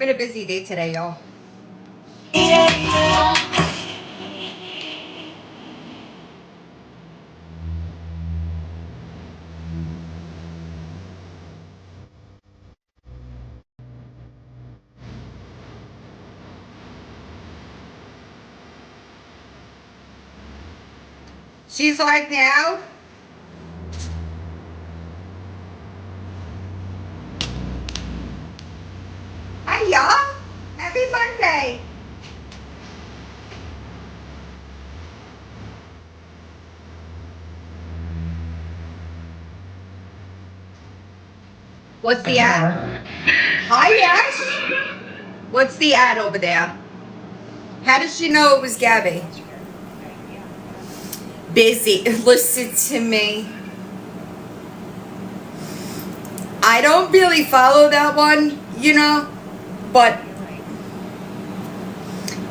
been a busy day today, y'all. She's like now. Hi, y'all. Happy Monday. What's the ad? Hi, yes. What's the ad over there? How does she know it was Gabby? Busy. Listen to me. I don't really follow that one, but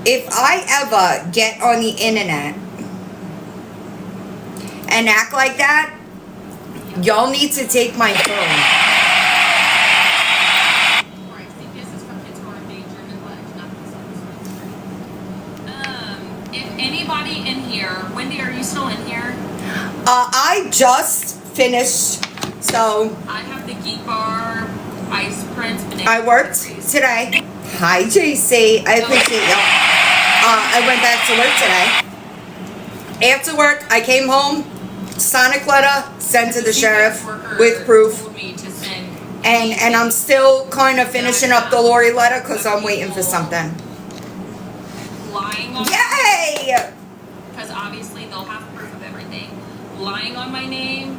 if I ever get on the internet and act like that, y'all need to take my phone. If anybody in here, Wendy, are you still in here? I just finished, so I have the Geek Bar, Ice Prince, banana. I worked today. Hi, JC. I appreciate y'all. I went back to work today. After work, I came home, Sonic letter, sent to the sheriff with proof. Told me to send And I'm still kind of finishing up the Lori letter because I'm waiting for something. lying on Yay! because obviously they'll have proof of everything. Lying on my name,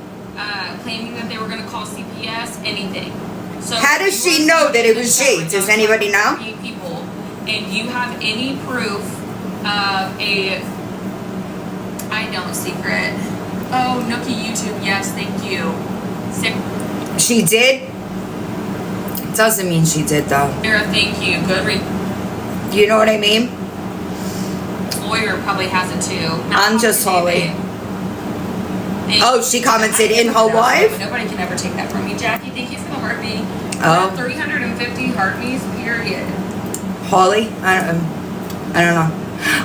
claiming that they were going to call CPS, anything. So How does if you she are know that it in the was chat she? right Does now, anybody know? 8 people, and you have any proof of a I don't secret. Oh, Nookie YouTube, yes, thank you. She did? Doesn't mean she did though. Sarah, thank you. Good. You know what I mean? Lawyer probably has it too. I'm just Holly. Oh, she commented in her live? Nobody can ever take that from me. Jackie, thank you for the heart me. Oh. 350 heart me's, period. Holly? I don't know.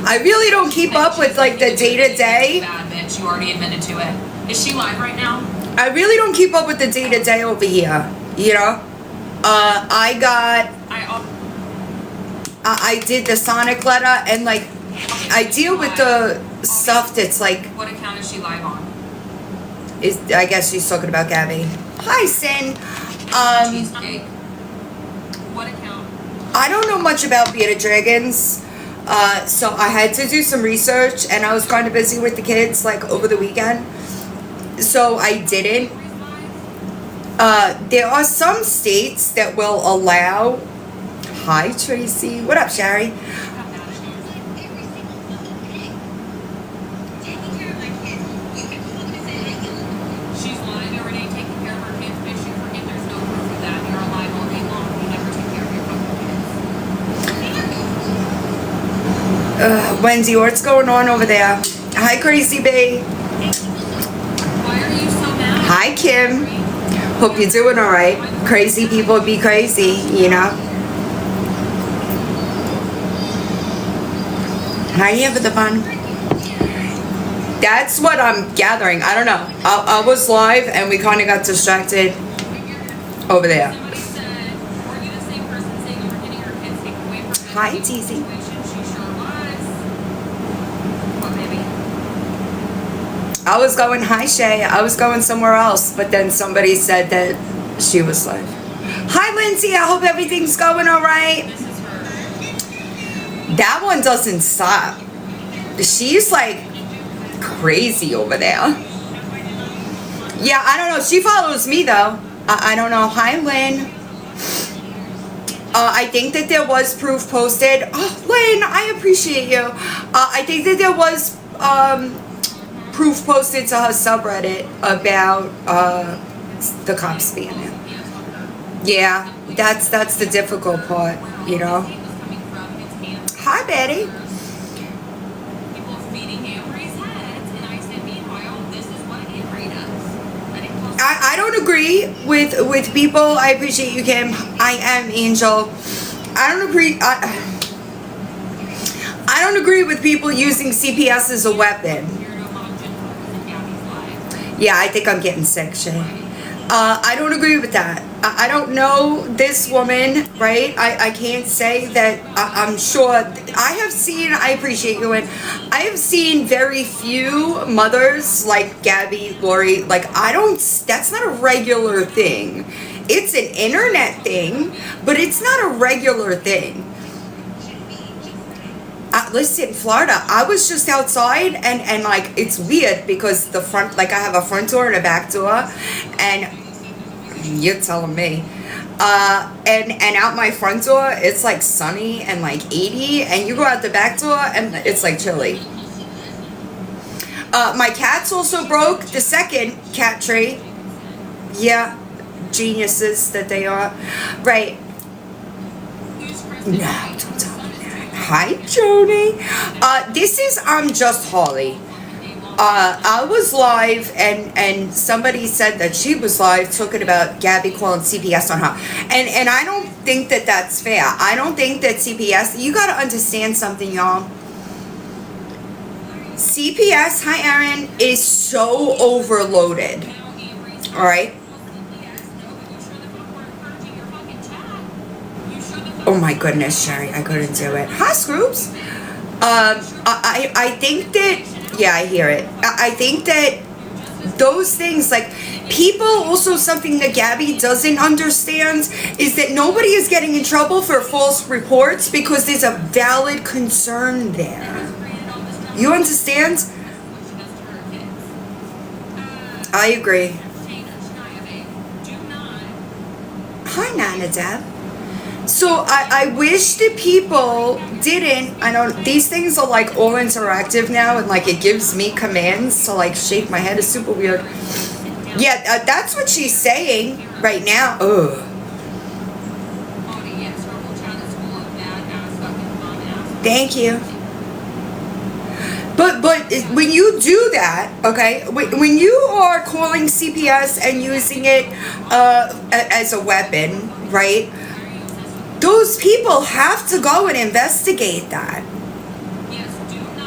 I really don't keep up with like the day to day. Bad bitch, you already admitted to it. Is she live right now? I really don't keep up with the day to day over here. I did the Sonic letter and like I deal with the stuff that's like. What account is she live on? I guess she's talking about Gabby. Hi, Sin. Cheesecake. What account? I don't know much about Bearded Dragons. So I had to do some research and I was kind of busy with the kids like over the weekend. So I didn't. There are some states that will allow. Hi, Tracy. What up, Sherry? She's lying every day taking care of her kids, bitch. You forget there's no proof of that. You're alive all day long. You never take care of your fucking kids. Wendy, what's going on over there? Hi, Crazy Bee. Why are you so mad? Hi, Kim. Hope you're doing all right. Crazy people be crazy, How you having the fun? That's what I'm gathering. I don't know. I was live and we kind of got distracted over there. Somebody said, were you the same person saying you were getting her kids taken away from her? Hi, TZ. She sure was. What, baby? I was going, hi, Shay. I was going somewhere else, but then somebody said that she was live. Hi, Lindsay. I hope everything's going all right. This is her. That one doesn't stop. She's like crazy over there. Yeah, I don't know. She follows me though. I don't know. Hi, Lynn. I think that there was proof posted. Oh, Lynn, I appreciate you. I think that there was proof posted to her subreddit about the cops being there. Yeah, that's the difficult part, Hi, Betty. People feeding Amory's heads, and I said, meanwhile, this is what Amory does. I don't agree with people. I appreciate you, Kim. I am Angel. I don't agree. I don't agree with people using CPS as a weapon. Yeah, I think I'm getting sick, Shay. I don't agree with that. I don't know this woman, right? I can't say that I'm sure. I appreciate you, and I have seen very few mothers like Gabby, Lori. Like, that's not a regular thing. It's an internet thing, but it's not a regular thing. Listen, Florida, I was just outside and like, it's weird because the front, like I have a front door and a back door, and you're telling me, and out my front door, it's like sunny and like 80, and you go out the back door and it's like chilly. My cat's also broke, the second cat tree. Yeah, geniuses that they are. Right. No, don't tell me that. Hi, Joni. This is I'm Just Holly. I was live and somebody said that she was live talking about Gabby calling CPS on her. And I don't think that that's fair. I don't think that CPS, you got to understand something, y'all. CPS, hi Aaron, is so overloaded. All right? Oh my goodness, Sherry, I couldn't do it. Hi, Scoops. I think that, yeah, I hear it. I think that those things, like, people, also something that Gabby doesn't understand is that nobody is getting in trouble for false reports because there's a valid concern there. You understand? I agree. Hi, Nana Deb. So I wish that people didn't, I don't, these things are like all interactive now, and like it gives me commands to like shake my head. It's super weird. Yeah, that's what she's saying right now. Ugh. Thank you. But when you do that, okay, when you are calling CPS and using it as a weapon, right? Those people have to go and investigate that.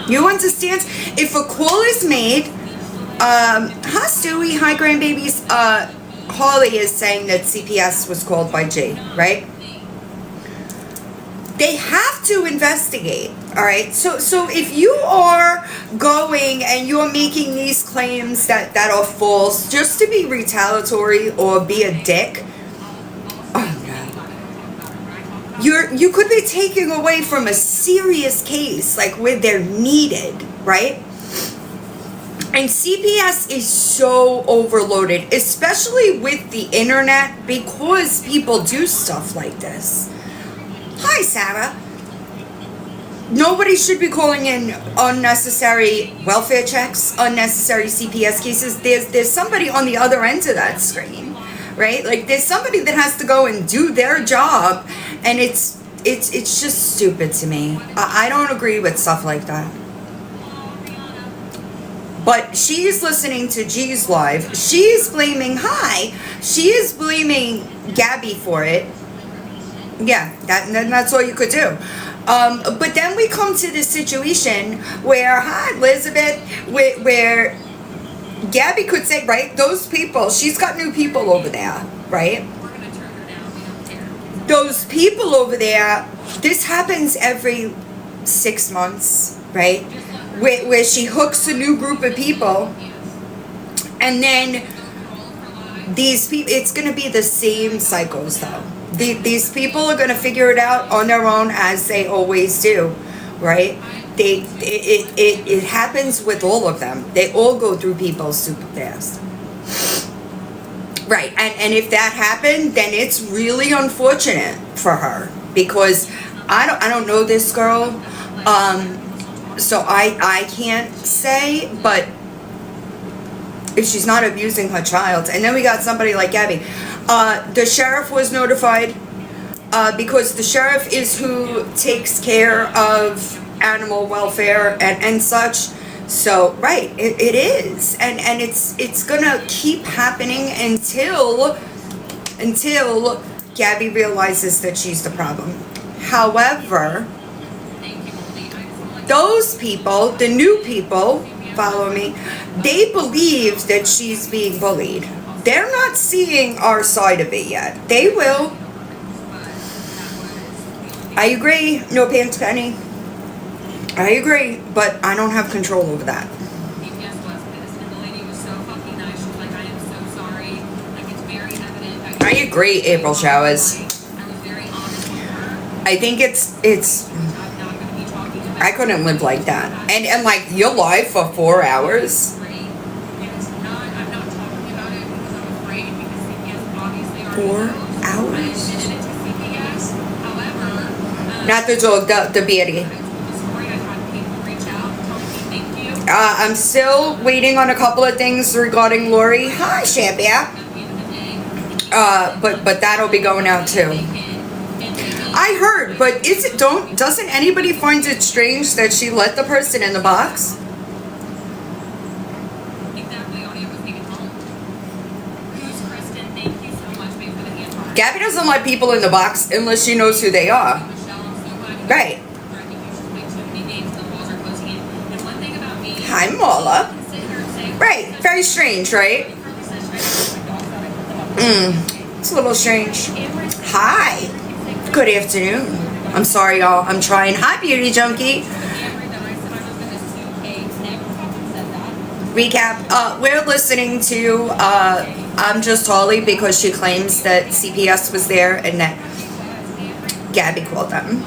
You understand? If a call is made, hi Stewie, hi grandbabies. Holly is saying that CPS was called by G, right? They have to investigate, all right? So if you are going and you're making these claims that are false just to be retaliatory or be a dick, you could be taking away from a serious case, like where they're needed, right? And CPS is so overloaded, especially with the internet, because people do stuff like this. Hi, Sarah. Nobody should be calling in unnecessary welfare checks, unnecessary CPS cases. There's somebody on the other end of that screen, right? Like, there's somebody that has to go and do their job, and it's just stupid to me. I don't agree with stuff like that. But she's listening to G's live. She's blaming Gabby for it. Yeah, that's all you could do. But then we come to this situation where, hi, Elizabeth, where Gabby could say, right, those people, she's got new people over there, right? Those people over there, this happens every 6 months, right? Where she hooks a new group of people, and then these people, it's going to be the same cycles though. These people are going to figure it out on their own, as they always do, right? It happens with all of them. They all go through people super fast. Right, and if that happened, then it's really unfortunate for her, because I don't know this girl, so I can't say, but if she's not abusing her child. And then we got somebody like Gabby. The sheriff was notified, because the sheriff is who takes care of animal welfare and such. So, right, it is. And it's gonna keep happening until Gabby realizes that she's the problem. However, those people, the new people, follow me, they believe that she's being bullied. They're not seeing our side of it yet. They will. I agree. No pants, Penny. I agree, but I don't have control over that. I agree, April Showers. I think it's I couldn't live like that. And like you're live for 4 hours. 4 hours? Not the dog, the baby. I'm still waiting on a couple of things regarding Lori. Hi, Shabia. But that'll be going out too. I heard, but doesn't anybody find it strange that she let the person in the box? Gabby doesn't let people in the box unless she knows who they are. Right. Hi, Mola. Right. Very strange, right? It's a little strange. Hi. Good afternoon. I'm sorry, y'all. I'm trying. Hi, Beauty Junkie. Recap. We're listening to I'm Just Holly because she claims that CPS was there and that Gabby called them.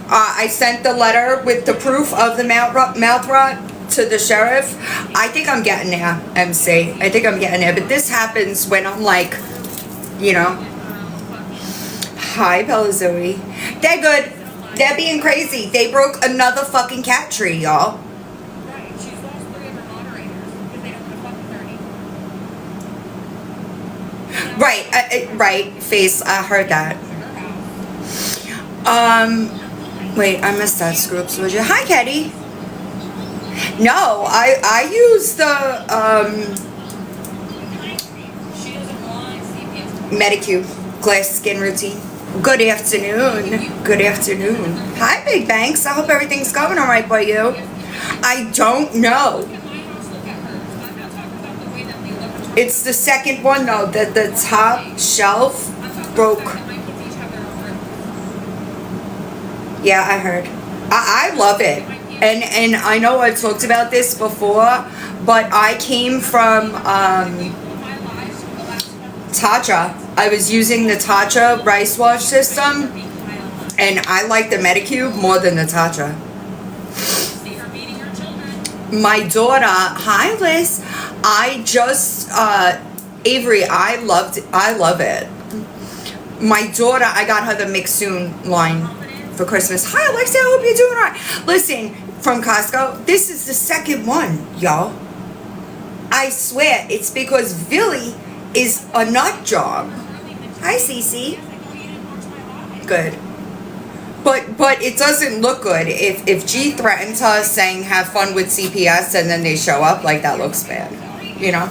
I sent the letter with the proof of the mouth rot to the sheriff. I think I'm getting there, MC. I think I'm getting there. But this happens when I'm like, you know. Hi, Bella Zoe. They're good. They're being crazy. They broke another fucking cat tree, y'all. Right, Face. I heard that. Wait, I missed that. Scoops, would you? Hi, Ketty. No, I use the Medicube glass skin routine. Good afternoon. Good afternoon. Hi, Big Banks. I hope everything's going all right by you. I don't know. It's the second one though, that the top shelf broke. Yeah, I heard. I love it. And I know I've talked about this before, but I came from Tatcha. I was using the Tatcha rice wash system, and I like the Medicube more than the Tatcha. My daughter, hi Liz, I just, Avery, I love it. My daughter, I got her the Mixsoon line for Christmas. Hi Alexia, I hope you're doing all right. Listen, from Costco, this is the second one, y'all. I swear, it's because Billy is a nut job. Hi Cece. Good. But it doesn't look good if G threatens her saying have fun with CPS and then they show up, like that looks bad, you know?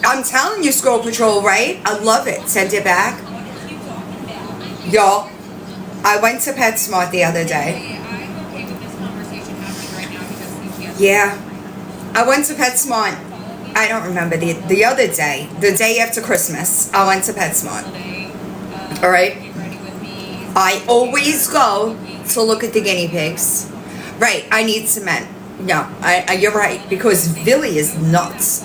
I'm telling you, Scroll Patrol, right? I love it. Send it back. Y'all, I went to PetSmart the other day. Yeah. I went to PetSmart. I don't remember the other day. The day after Christmas, I went to PetSmart. All right? I always go to look at the guinea pigs. Right, I need cement. No, you're right, because Billy is nuts.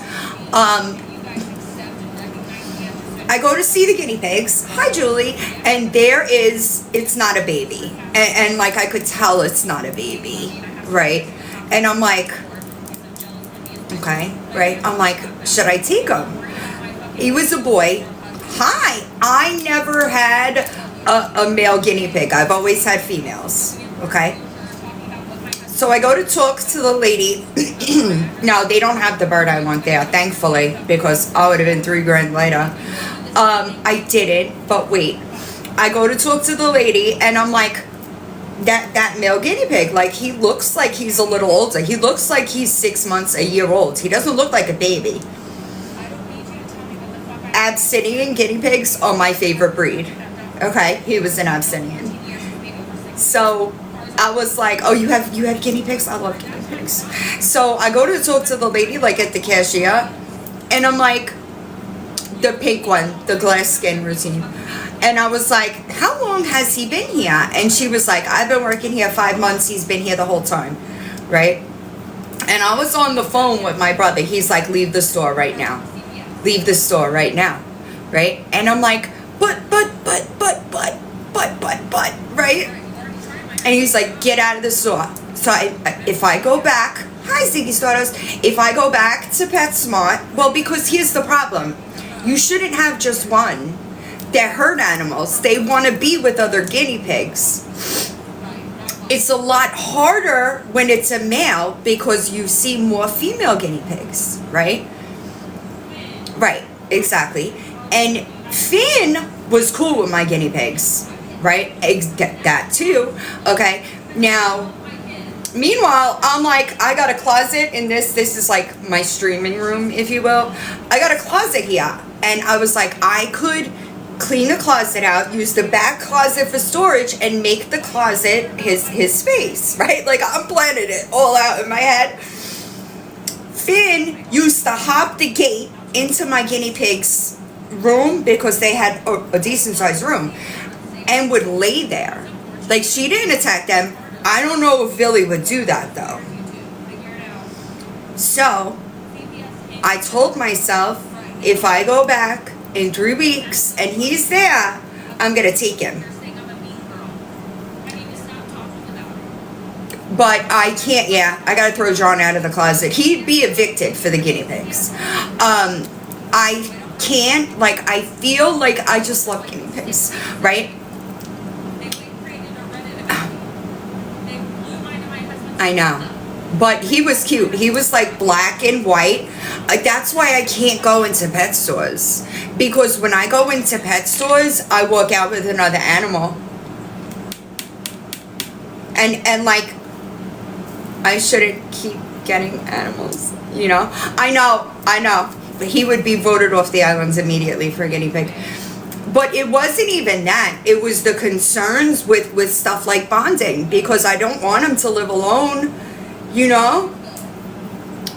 I go to see the guinea pigs. Hi, Julie. And it's not a baby. And like, I could tell it's not a baby, right? And I'm like, okay, right? I'm like, should I take him? He was a boy. Hi, I never had a male guinea pig. I've always had females, okay? So I go to talk to the lady. No, they don't have the bird I want there, thankfully, because I would have been $3,000 later. I didn't, but wait. I go to talk to the lady, and I'm like, that male guinea pig, like, he looks like he's a little older. He looks like he's 6 months, a year old. He doesn't look like a baby. Abyssinian guinea pigs are my favorite breed. Okay, he was an Abyssinian. So I was like, oh, you have guinea pigs? I love guinea pigs. So I go to talk to the lady, like at the cashier, and I'm like, the pink one, the glass skin routine. And I was like, how long has he been here? And she was like, I've been working here 5 months. He's been here the whole time, right? And I was on the phone with my brother. He's like, leave the store right now. Leave the store right now, right? And I'm like, but, right? And he's like, get out of the store. So if I go back, hi Ziggy Stardust, if I go back to PetSmart, well, because here's the problem. You shouldn't have just one. They're herd animals. They want to be with other guinea pigs. It's a lot harder when it's a male because you see more female guinea pigs, right? Right, exactly. And Finn was cool with my guinea pigs, right? That too. Okay. Now, meanwhile, I'm like, I got a closet in this. This is like my streaming room, if you will. I got a closet here. And I was like, I could clean the closet out, use the back closet for storage, and make the closet his space, right? Like, I'm planning it all out in my head. Finn used to hop the gate into my guinea pig's room because they had a decent sized room and would lay there. Like, she didn't attack them. I don't know if Billy would do that though. So I told myself, if I go back in 3 weeks and he's there, I'm gonna take him. But I can't, I gotta throw John out of the closet. He'd be evicted for the guinea pigs. I can't, like, I feel like I just love guinea pigs, right? I know. But he was cute. He was like black and white. That's why I can't go into pet stores. Because when I go into pet stores, I walk out with another animal. And like, I shouldn't keep getting animals, you know? I know. He would be voted off the islands immediately for a guinea pig. But it wasn't even that. It was the concerns with stuff like bonding. Because I don't want him to live alone, you know?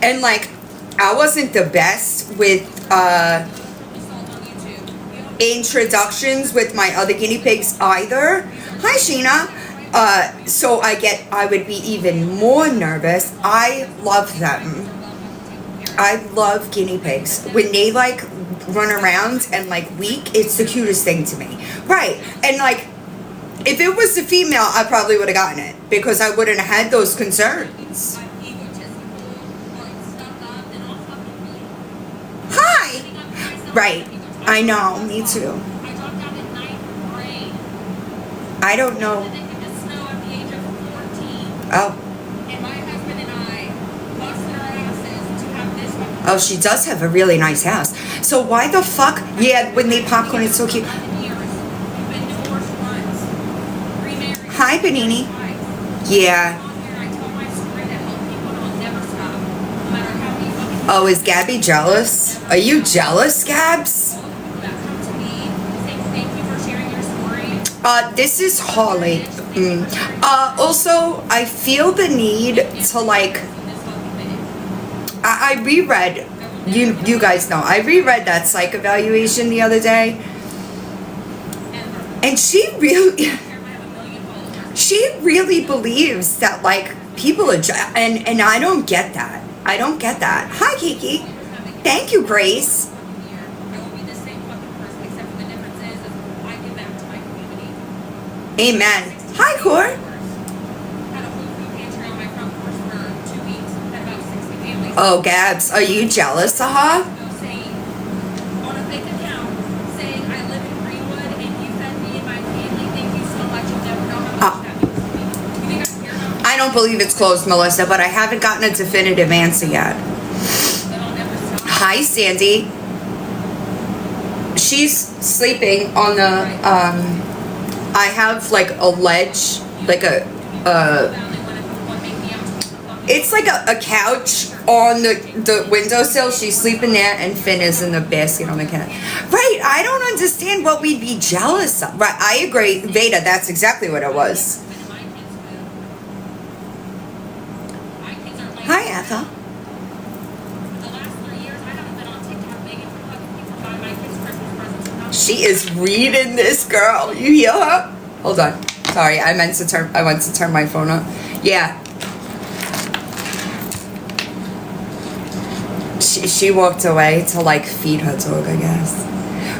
And like, I wasn't the best with introductions with my other guinea pigs either. Hi, Sheena. So I would be even more nervous. I love them. I love guinea pigs. When they like run around and like weak, it's the cutest thing to me. Right. And like, if it was a female, I probably would have gotten it because I wouldn't have had those concerns. Hi. Right. I know. Me too. I don't know. Oh. Oh, she does have a really nice house. So why the fuck? Yeah, when they popcorn, it's so cute. Hi, Panini. Yeah. Oh, is Gabby jealous? Are you jealous, Gabs? This is Holly. Also, I feel the need to like. I reread, you guys know, I reread that psych evaluation the other day, and she really believes that like people are, and I don't get that. I don't get that. Hi, Kiki. Thank you, Grace. Amen. Hi, Cor. Oh, Gabs, are you jealous of her? I don't believe it's closed, Melissa, but I haven't gotten a definitive answer yet. Hi, Sandy. She's sleeping on the, I have like a ledge, like it's like a couch on the windowsill. She's sleeping there, and Finn is in the basket on the couch. Right, I don't understand what we'd be jealous of. Right, I agree. Veda, that's exactly what it was. Hi, Ethel. She is reading this girl. You hear her? Hold on. Sorry, I went to turn my phone up. Yeah. She walked away to like feed her dog, I guess.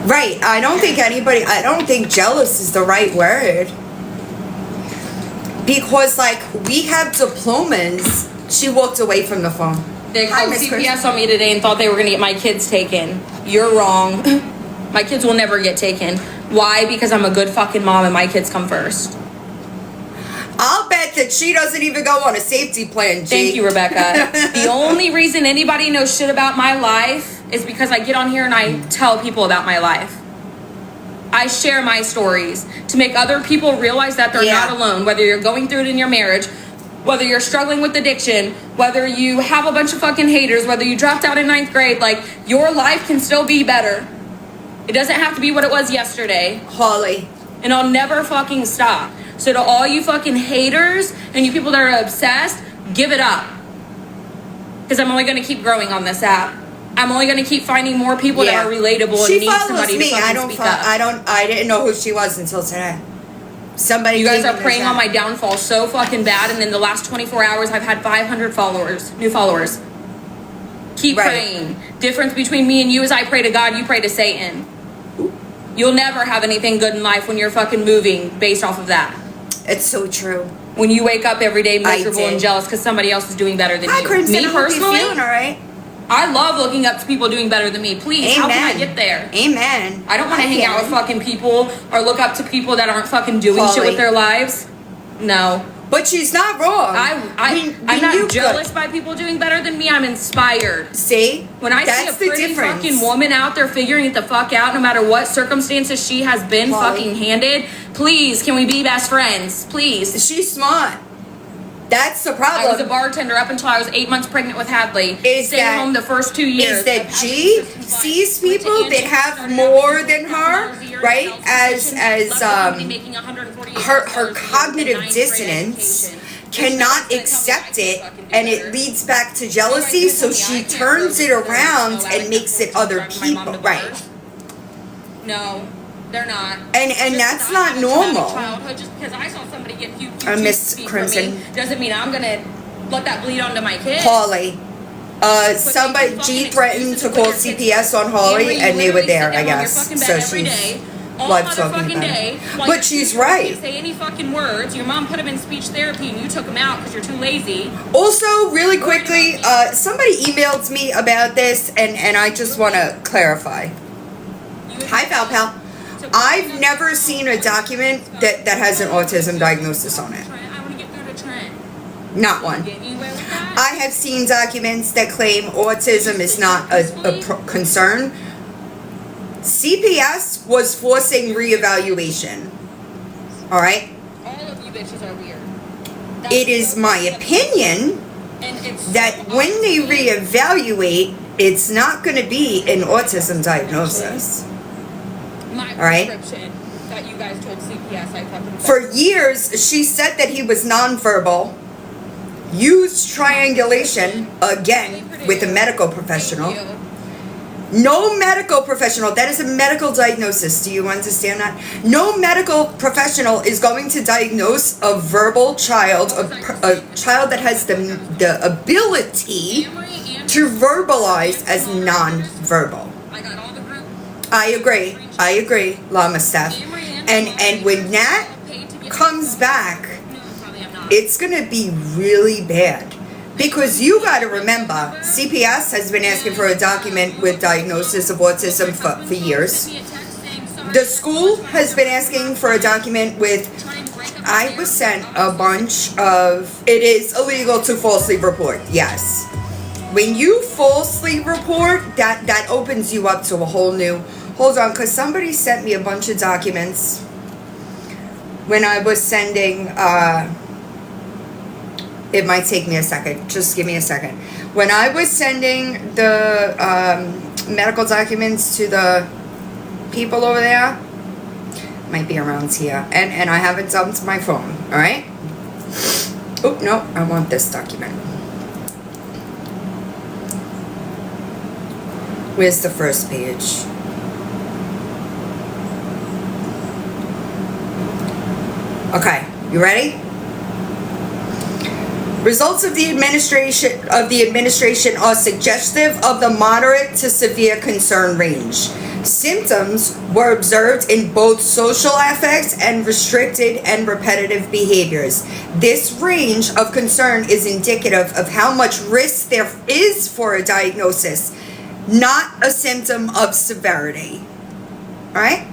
Right. I don't think jealous is the right word. Because like we have diplomas. She walked away from the phone. They called CPS on me today and thought they were going to get my kids taken. You're wrong. My kids will never get taken. Why? Because I'm a good fucking mom and my kids come first. I'll bet that she doesn't even go on a safety plan, G. Thank you, Rebecca. The only reason anybody knows shit about my life is because I get on here and I tell people about my life. I share my stories to make other people realize that they're not alone, whether you're going through it in your marriage, whether you're struggling with addiction, whether you have a bunch of fucking haters, whether you dropped out in 9th grade, like, your life can still be better. It doesn't have to be what it was yesterday. Holly. And I'll never fucking stop. So to all you fucking haters and you people that are obsessed, give it up. Because I'm only going to keep growing on this app. I'm only going to keep finding more people that are relatable and need somebody to fucking speak up. I didn't know who she was until today. Somebody. You guys are preying on my downfall so fucking bad, and in the last 24 hours, I've had 500 new followers. Keep praying. Difference between me and you is I pray to God, you pray to Satan. You'll never have anything good in life when you're fucking moving based off of that. It's so true. When you wake up every day miserable and jealous because somebody else is doing better than you. Crimson, me personally, feeling all right? I love looking up to people doing better than me. Please, how can I get there? Amen. I don't want to hang out with fucking people or look up to people that aren't fucking doing shit with their lives. No. But she's not wrong. I'm not jealous by people doing better than me. I'm inspired. See? When I see a pretty fucking woman out there figuring it the fuck out, no matter what circumstances she has been fucking handed, please, can we be best friends? Please. She's smart. That's the problem. I was a bartender up until I was 8 months pregnant with Hadley. Stayed home the first 2 years. Is that G sees people that have more than her, right? As her cognitive dissonance cannot accept it, and it leads back to jealousy. So she turns it around and makes it other people, right? No. They're not. And that's not normal. Just because I saw somebody get Miss Crimson doesn't mean I'm gonna let that bleed onto my kids. Holly. Somebody G threatened to call CPS on Holly, and they were there, I guess. So she's blood talking about it. But she's right. You say any fucking words. Your mom put them in speech therapy, and you took them out because you're too lazy. Also, really quickly, somebody emailed me about this, and I just want to clarify. Hi, Val Pal. I've never seen a document that has an autism diagnosis on it. Not one. I have seen documents that claim autism is not a concern. CPS was forcing reevaluation. All right? All of you bitches are weird. It is my opinion that when they reevaluate, it's not going to be an autism diagnosis. All right. That you guys told CPS I fucking for years, she said that he was nonverbal, used triangulation, again, with a medical professional. No medical professional, that is a medical diagnosis. Do you understand that? No medical professional is going to diagnose a verbal child, a child that has the ability to verbalize as nonverbal. I agree, Lama Steph. And when that comes back, it's going to be really bad. Because you got to remember, CPS has been asking for a document with diagnosis of autism for years. The school has been asking for a document with, I was sent a bunch of, it is illegal to falsely report, yes. When you falsely report, that opens you up to a whole new, hold on, because somebody sent me a bunch of documents when I was sending, it might take me a second, just give me a second. When I was sending the medical documents to the people over there, might be around here, and I have it dumped to my phone, all right? Oh, no, I want this document. Where's the first page? Okay, you ready? Results of the administration are suggestive of the moderate to severe concern range. Symptoms were observed in both social affects and restricted and repetitive behaviors. This range of concern is indicative of how much risk there is for a diagnosis, not a symptom of severity. All right?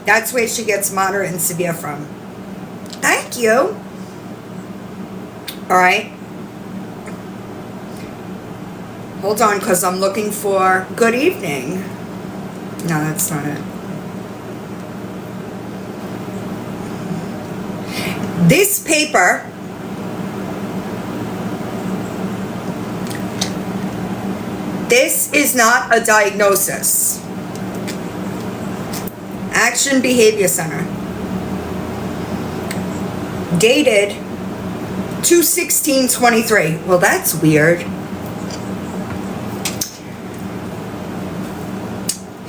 That's where she gets moderate and severe from. Thank you. All right. Hold on, because I'm looking for good evening. No, that's not it. This paper this is not a diagnosis. Action Behavior Center. Dated 2/16/23. Well, that's weird.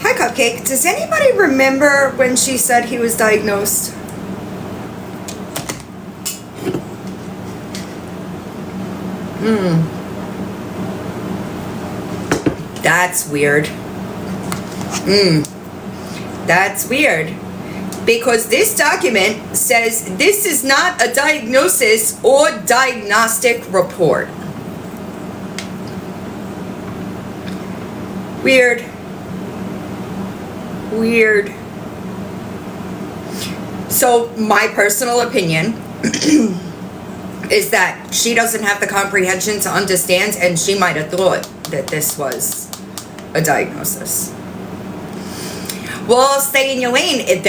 Hi, Cupcake. Does anybody remember when she said he was diagnosed? That's weird. That's weird. Because this document says this is not a diagnosis or diagnostic report. Weird. Weird. So my personal opinion is that she doesn't have the comprehension to understand, and she might have thought that this was a diagnosis. Well, stay in your lane. If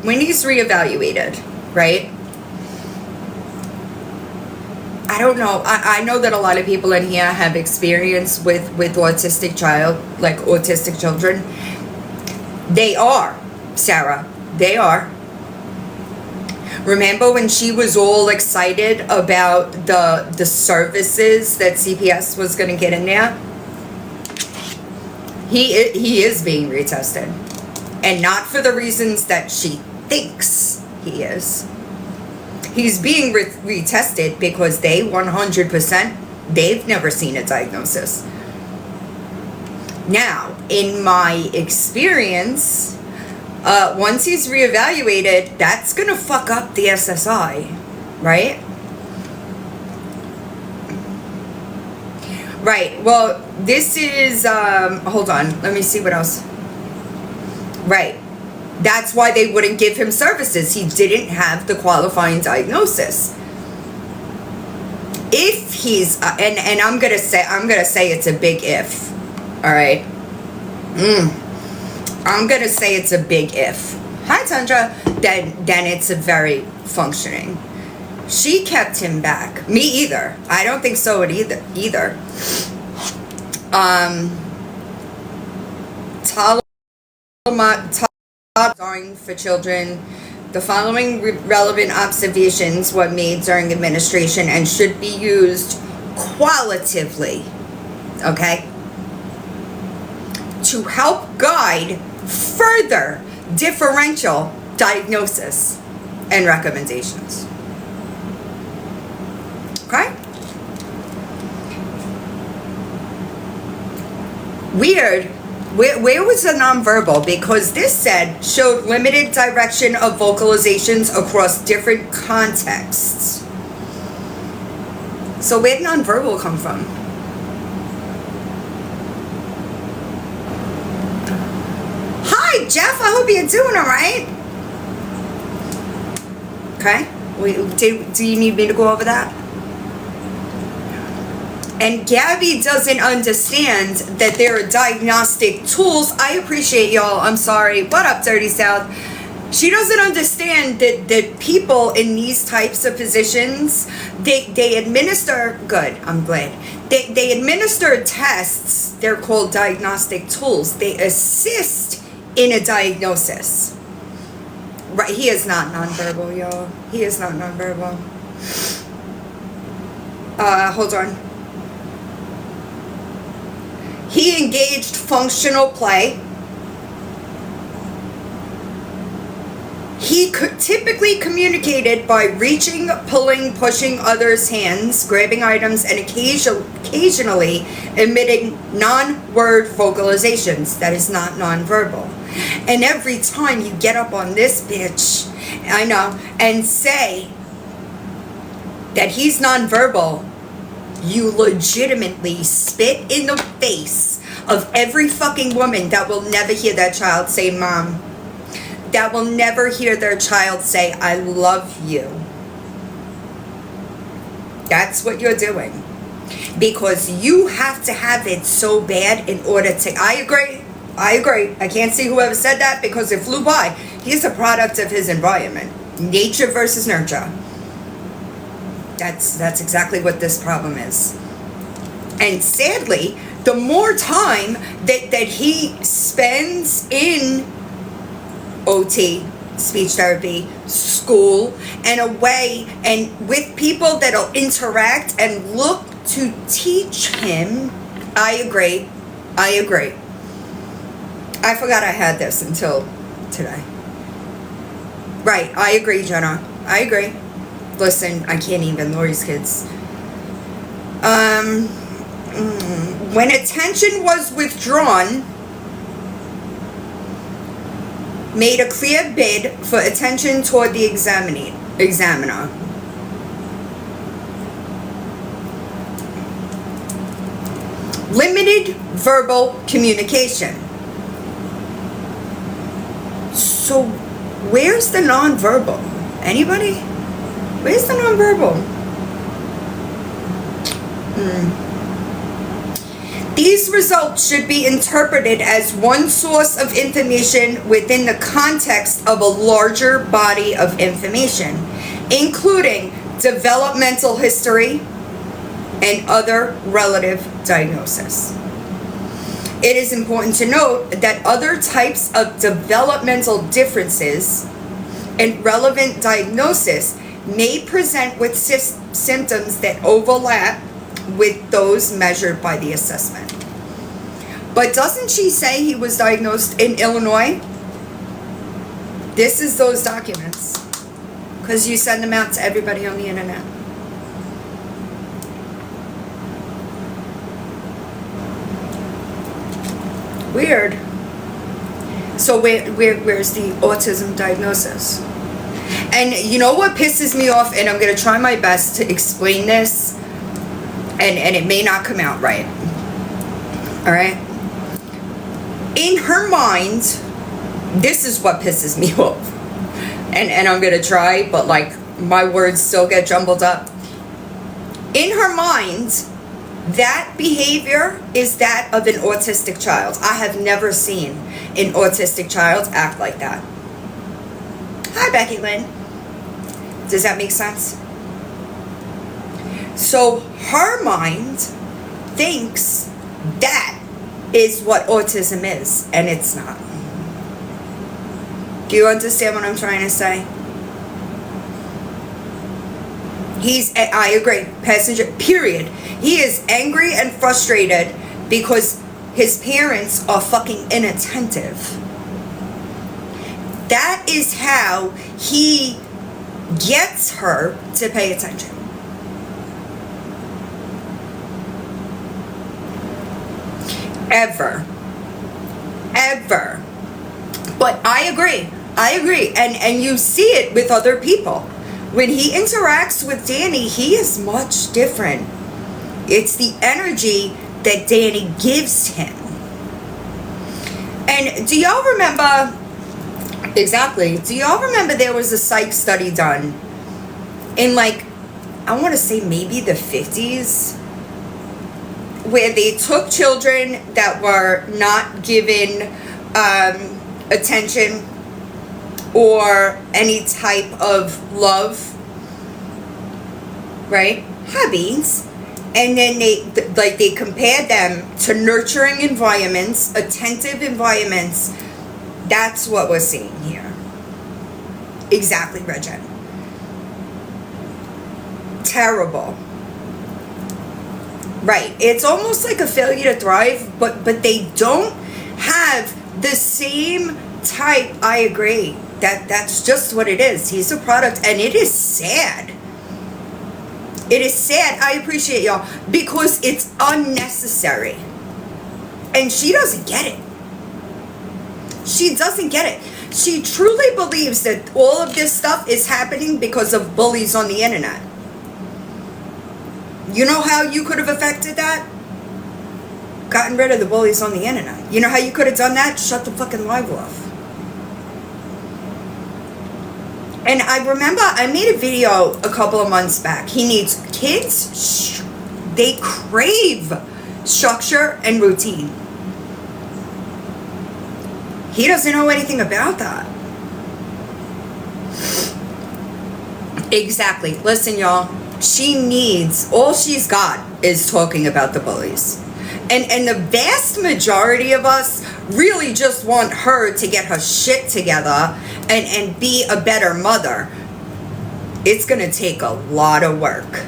when he's reevaluated, right? I don't know. I know that a lot of people in here have experience with autistic children. They are, Sarah. They are. Remember when she was all excited about the services that CPS was going to get in there? He is being retested, and not for the reasons that she thinks he is. He's being retested because they 100%, they've never seen a diagnosis. Now, in my experience, once he's reevaluated, that's gonna fuck up the SSI, right? Right, well, this is, hold on, let me see what else. Right, that's why they wouldn't give him services. He didn't have the qualifying diagnosis. If he's, and I'm gonna say it's a big if, all right? I'm gonna say it's a big if. Hi, Tundra. Then it's a very functioning. She kept him back. Me either. I don't think so either. Tolerance for children. The following relevant observations were made during administration and should be used qualitatively, okay, to help guide further differential diagnosis and recommendations. Okay? Weird. Where was the nonverbal? Because this said showed limited direction of vocalizations across different contexts. So where did nonverbal come from? Hi, Jeff. I hope you're doing all right. Okay. Do you need me to go over that? And Gabby doesn't understand that there are diagnostic tools. I appreciate y'all. I'm sorry. What up, Dirty South? She doesn't understand that people in these types of positions, they administer, good, I'm glad. They administer tests, they're called diagnostic tools. They assist in a diagnosis. Right, he is not nonverbal, y'all. He is not nonverbal. Hold on. He engaged functional play. He typically communicated by reaching, pulling, pushing others' hands, grabbing items, and occasionally emitting non-word vocalizations. That is not nonverbal. And every time you get up on this bitch, I know, and say that he's nonverbal, you legitimately spit in the face of every fucking woman that will never hear that child say mom. That will never hear their child say, I love you. That's what you're doing. Because you have to have it so bad in order to... I agree. I can't see whoever said that because it flew by. He's a product of his environment. Nature versus nurture. That's exactly what this problem is. And sadly, the more time that he spends in OT, speech therapy, school, and away, and with people that'll interact and look to teach him. I agree. I forgot I had this until today. Right, I agree, Jenna. I agree. Listen, I can't even, Lori's kids. When attention was withdrawn, made a clear bid for attention toward the examiner. Limited verbal communication. So, where's the nonverbal? Anybody? Where's the nonverbal? These results should be interpreted as one source of information within the context of a larger body of information, including developmental history and other relative diagnosis. It is important to note that other types of developmental differences and relevant diagnosis may present with symptoms that overlap with those measured by the assessment. But doesn't she say he was diagnosed in Illinois? This is those documents, because you send them out to everybody on the internet. Weird. So where's the autism diagnosis? And you know what pisses me off, and I'm going to try my best to explain this, and it may not come out right. All right? In her mind, this is what pisses me off. And I'm going to try, but like my words still get jumbled up. In her mind, that behavior is that of an autistic child. I have never seen an autistic child act like that. Hi, Becky Lynn. Does that make sense? So her mind thinks that is what autism is, and it's not. Do you understand what I'm trying to say? I agree, passenger, period. He is angry and frustrated because his parents are fucking inattentive. That is how he gets her to pay attention. Ever. But I agree. And you see it with other people. When he interacts with Danny, he is much different. It's the energy that Danny gives him. And do y'all remember, exactly, do y'all remember there was a psych study done in like, I want to say maybe the 50s, where they took children that were not given attention or any type of love, right? Hobbies. And then they compare them to nurturing environments, attentive environments. That's what we're seeing here. Exactly, Regent. Terrible. Right. It's almost like a failure to thrive, but they don't have the same type. I agree. That's just what it is. He's a product, and it is sad. It is sad. I appreciate y'all because it's unnecessary. And she doesn't get it. She doesn't get it. She truly believes that all of this stuff is happening because of bullies on the internet. You know how you could have affected that? Gotten rid of the bullies on the internet. You know how you could have done that? Shut the fucking live off. And I remember I made a video a couple of months back. He needs kids. They crave structure and routine. He doesn't know anything about that. Exactly. Listen, y'all. She needs, all she's got is talking about the bullies. And the vast majority of us really just want her to get her shit together and be a better mother. It's going to take a lot of work.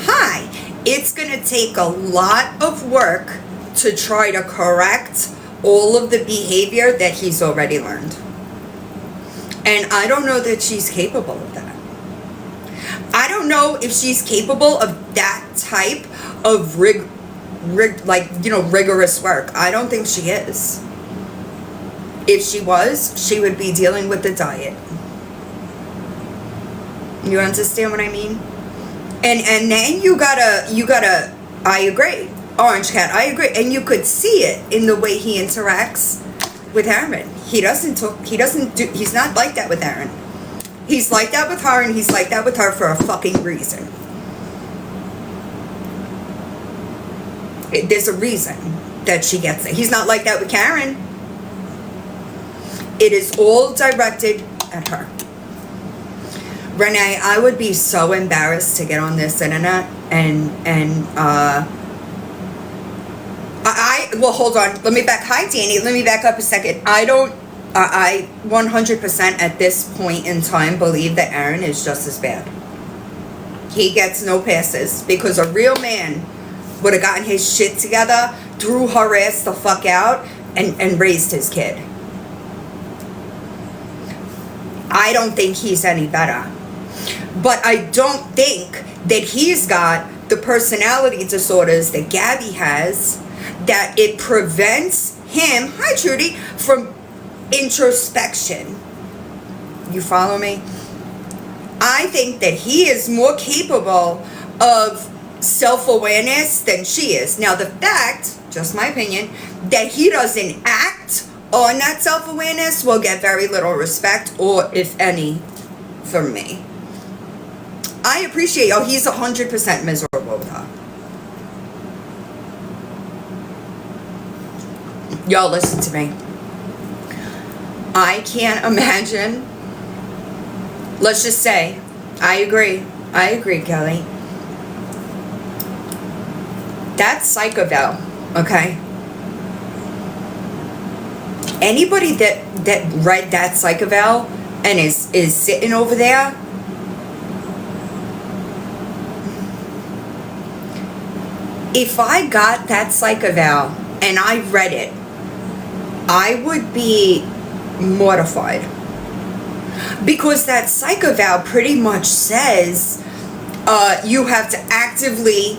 Hi. It's going to take a lot of work to try to correct all of the behavior that he's already learned. And I don't know that she's capable of that. I don't know if she's capable of that type of rigorous work. I don't think she is. If she was, she would be dealing with the diet. You understand what I mean? And then you gotta I agree. Orange Cat, I agree. And you could see it in the way he interacts with Aaron. He's not like that with Aaron. He's like that with her, and he's like that with her for a fucking reason. There's a reason that she gets it. He's not like that with Karen. It is all directed at her. Renee, I would be so embarrassed to get on this internet well, hold on. Let me back. Hi, Danny. Let me back up a second. I 100% at this point in time believe that Aaron is just as bad. He gets no passes because a real man would have gotten his shit together, threw her ass the fuck out, and raised his kid. I don't think he's any better. But I don't think that he's got the personality disorders that Gabby has, that it prevents him, hi Trudy, from introspection. You follow me? I think that he is more capable of self-awareness than she is. Now the fact, just my opinion, that he doesn't act on that self-awareness will get very little respect, or if any, from me. I appreciate y'all. He's 100% miserable with her. Y'all listen to me. I can't imagine. Let's just say, I agree, Kelly. That's Psycho, okay? Anybody that read that Psycho and is sitting over there, if I got that Psycho and I read it, I would be mortified. Because that Psycho pretty much says you have to actively,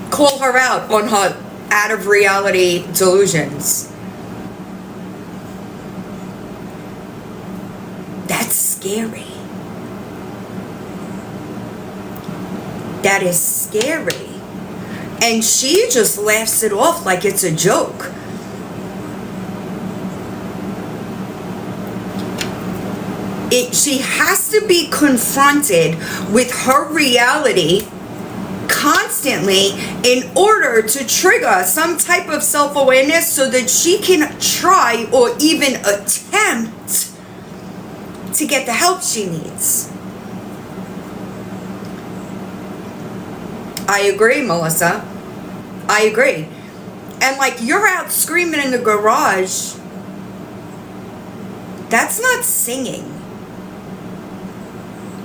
call her out on her out of reality delusions. That's scary. That is scary. And she just laughs it off like it's a joke. She has to be confronted with her reality constantly in order to trigger some type of self-awareness so that she can try or even attempt to get the help she needs. I agree, Melissa. I agree. And like, you're out screaming in the garage. That's not singing.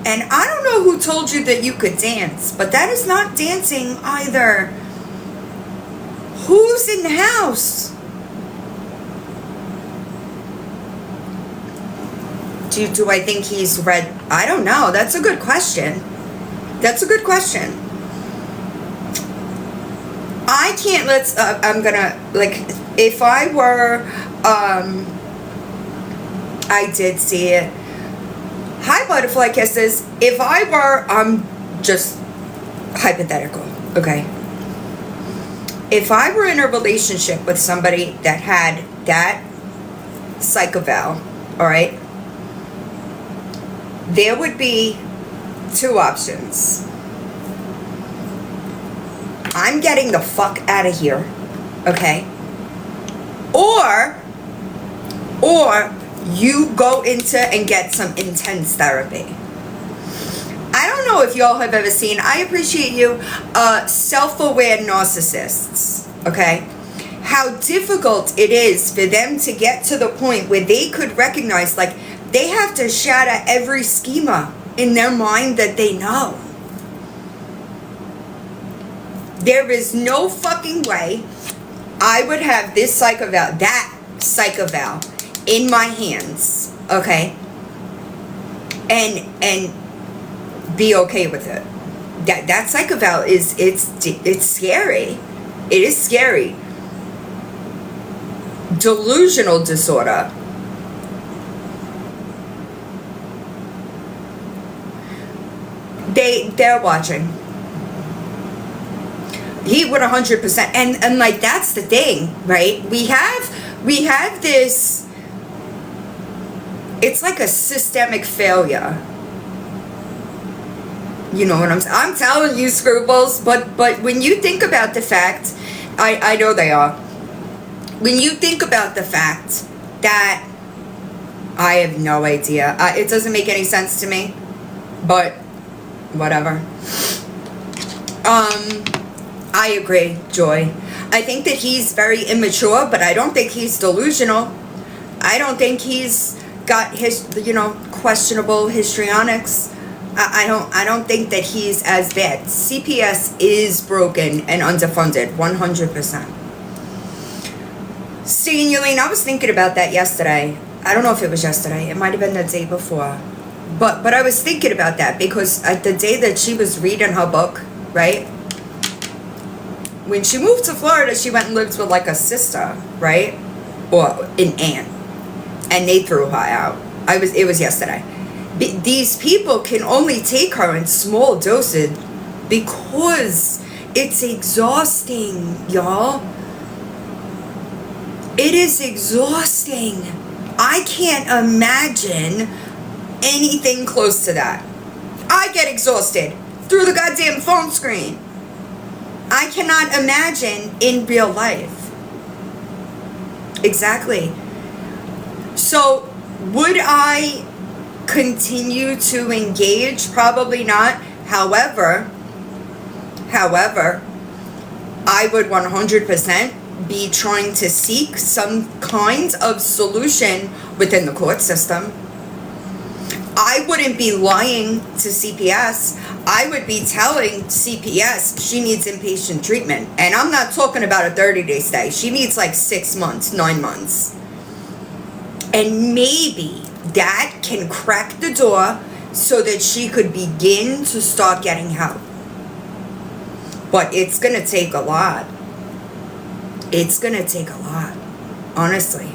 And I don't know who told you that you could dance, but that is not dancing either. Who's in the house? Do I think he's read? I don't know. That's a good question. That's a good question. I can't, I'm gonna, like, if I were, I did see it. Hi, Butterfly Kisses. If I were, just hypothetical, okay? If I were in a relationship with somebody that had that psychoval, all right, there would be two options. I'm getting the fuck out of here, okay? Or you go into and get some intense therapy. I don't know if y'all have ever seen, I appreciate you, self-aware narcissists, okay? How difficult it is for them to get to the point where they could recognize, like, they have to shatter every schema in their mind that they know. There is no fucking way I would have this psychoval, that psychoval, in my hands, okay, and be okay with it. That psychoval is, it's scary. It is scary. Delusional disorder. They're watching. He would 100%, and like, that's the thing, right? We have this, it's like a systemic failure. You know what I'm telling you, Scruples, but when you think about the fact, I know they are. When you think about the fact that, I have no idea, it doesn't make any sense to me, but whatever. I agree, Joy. I think that he's very immature, but I don't think he's delusional. I don't think he's got his, questionable histrionics. I don't think that he's as bad. CPS is broken and underfunded, 100%. See, Yelene, I was thinking about that yesterday. I don't know if it was yesterday. It might have been the day before. But I was thinking about that because the day that she was reading her book, right? When she moved to Florida, she went and lived with like a sister, right? Or an aunt. And they threw her out. It was yesterday. These people can only take her in small doses because it's exhausting, y'all. It is exhausting. I can't imagine anything close to that. I get exhausted through the goddamn phone screen. I cannot imagine in real life. Exactly. So, would I continue to engage? Probably not. However, I would 100% be trying to seek some kind of solution within the court system. I wouldn't be lying to CPS. I would be telling CPS she needs inpatient treatment. And I'm not talking about a 30-day stay. She needs like 6 months, 9 months. And maybe that can crack the door so that she could begin to start getting help. But it's going to take a lot. It's going to take a lot, honestly.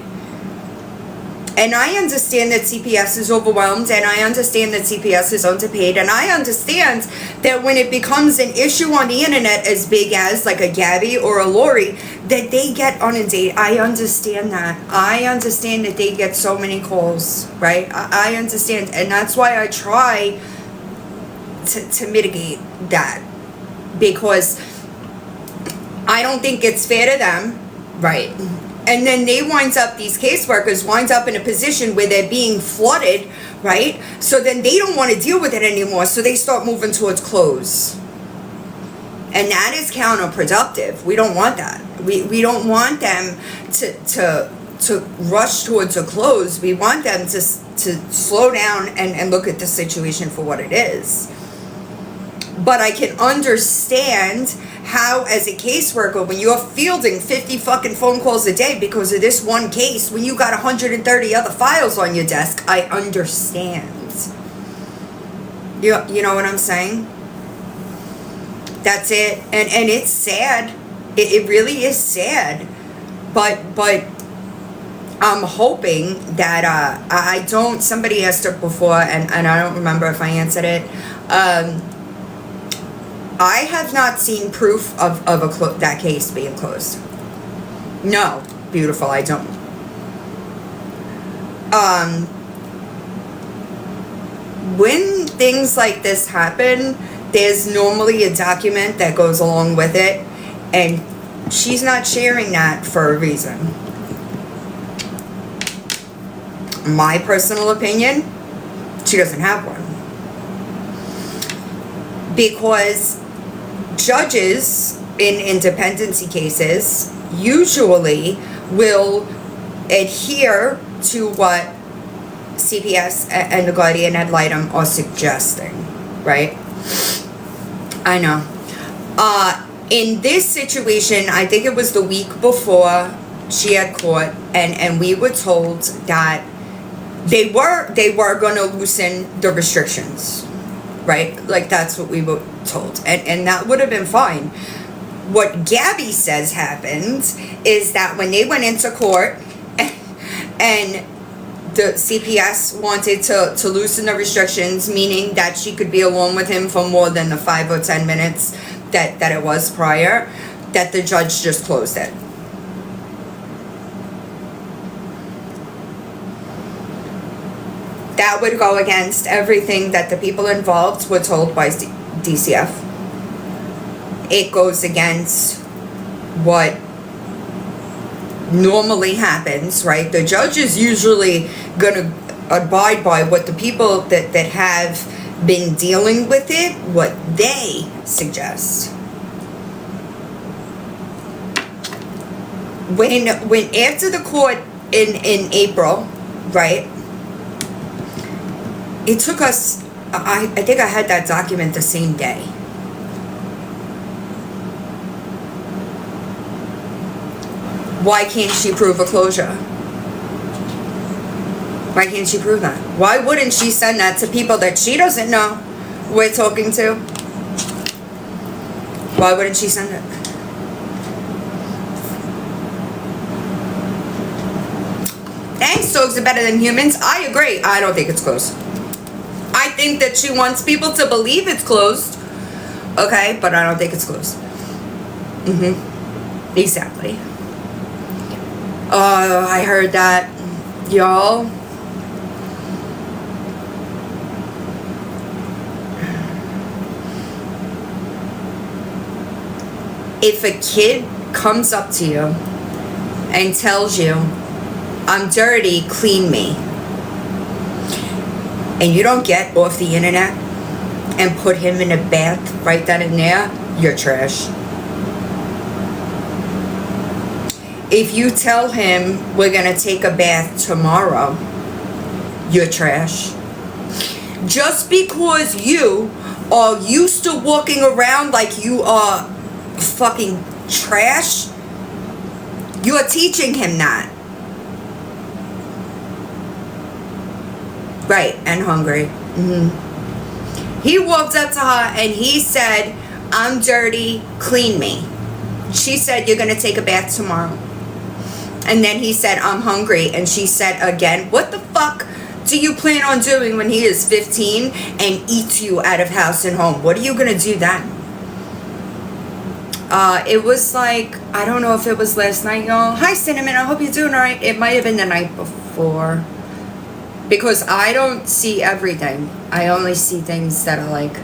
And I understand that CPS is overwhelmed, and I understand that CPS is underpaid, and I understand that when it becomes an issue on the internet as big as like a Gabby or a Lori, that they get inundated. I understand that. I understand that they get so many calls, right? I understand, and that's why I try to mitigate that. because I don't think it's fair to them, right? And then these caseworkers winds up in a position where they're being flooded, right? So then they don't want to deal with it anymore, so they start moving towards close. And that is counterproductive. We don't want that. We don't want them to rush towards a close. We want them to slow down and look at the situation for what it is. But I can understand how, as a caseworker, when you're fielding 50 fucking phone calls a day because of this one case, when you got 130 other files on your desk, I understand. You know what I'm saying? That's it. And it's sad. It really is sad. But I'm hoping that I don't, somebody asked it before, and I don't remember if I answered it. I have not seen proof of that case being closed. No, beautiful, I don't. When things like this happen, there's normally a document that goes along with it, and she's not sharing that for a reason. My personal opinion, she doesn't have one. Because judges in independency cases usually will adhere to what CPS and the guardian ad litem are suggesting, right? I know. In this situation, I think it was the week before she had court, and we were told that they were going to loosen the restrictions, right? Like, that's what we were told, and that would have been fine. What Gabby says happened is that when they went into court and the CPS wanted to loosen the restrictions, meaning that she could be alone with him for more than the 5 or 10 minutes that it was prior, that the judge just closed it. That would go against everything that the people involved were told by DCF. It goes against what normally happens, right? The judge is usually going to abide by what the people that have been dealing with it, what they suggest. When after the court in April, right? It took us, I think I had that document the same day. Why can't she prove a closure? Why can't she prove that? Why wouldn't she send that to people that she doesn't know we're talking to? Why wouldn't she send it? Thanks, dogs are better than humans. I agree. I don't think it's closed. I think that she wants people to believe it's closed. Okay, but I don't think it's closed. Exactly. I heard that, y'all. If a kid comes up to you and tells you, I'm dirty, clean me, and you don't get off the internet and put him in a bath right then and there, you're trash. If you tell him we're gonna take a bath tomorrow, you're trash. Just because you are used to walking around like you are fucking trash, you're teaching him that. Right, and hungry. He walked up to her and he said, I'm dirty, clean me. She said, you're gonna take a bath tomorrow. And then he said, I'm hungry. And she said again, what the fuck do you plan on doing when he is 15 and eats you out of house and home? What are you gonna do then? It was like, I don't know if it was last night, y'all. Hi, Cinnamon, I hope you're doing all right. It might have been the night before. Because I don't see everything. I only see things that are like...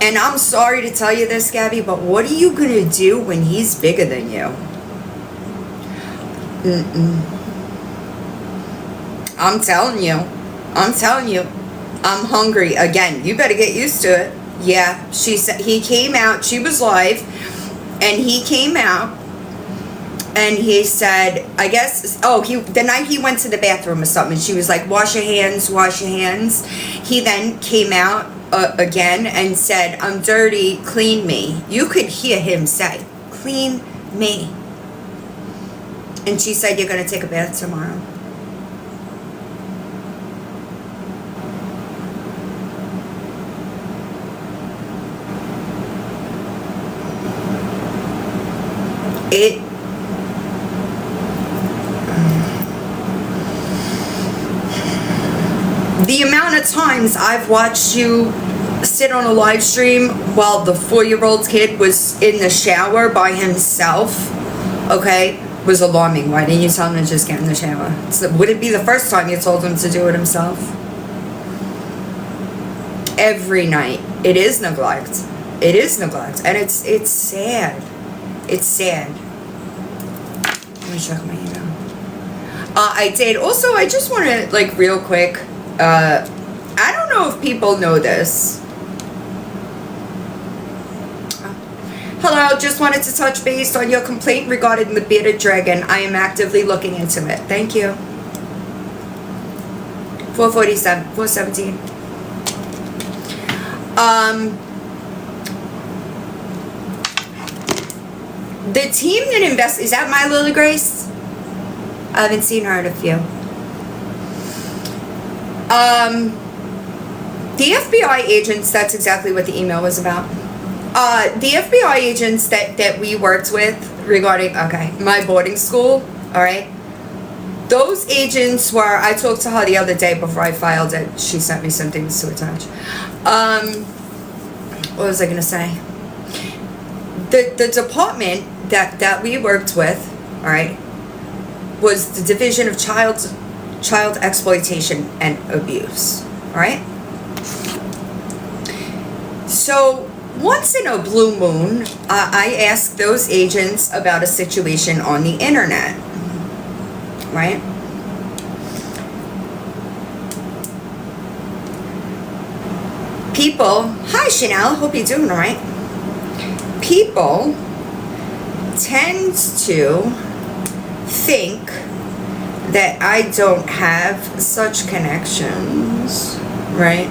And I'm sorry to tell you this, Gabby, but what are you going to do when he's bigger than you? I'm telling you. I'm hungry. Again, you better get used to it. Yeah, she said he came out. She was live, and he came out, and he said, I guess, the night he went to the bathroom or something, she was like, wash your hands, wash your hands. He then came out again and said, I'm dirty, clean me. You could hear him say, clean me. And she said, you're going to take a bath tomorrow. The amount of times I've watched you sit on a live stream while the 4-year-old kid was in the shower by himself, okay, was alarming. Why didn't you tell him to just get in the shower? So would it be the first time you told him to do it himself? Every night. It is neglect. And it's sad. It's sad. Let me check my email. I did. Also, I just want to, like, real quick, I don't know if people know this. Hello, just wanted to touch base on your complaint regarding the bearded dragon. I am actively looking into it. Thank you. 417. The team that invests, is that my Lily Grace? I haven't seen her in a few. The FBI agents, that's exactly what the email was about. The FBI agents that we worked with regarding, my boarding school, all right? Those agents were, I talked to her the other day before I filed it. She sent me some things to attach. What was I going to say? The department that we worked with, all right, was the Division of Child Exploitation and Abuse, all right? So once in a blue moon, I asked those agents about a situation on the internet, right? People, hi Chanel, hope you're doing all right. People tend to think that I don't have such connections, right?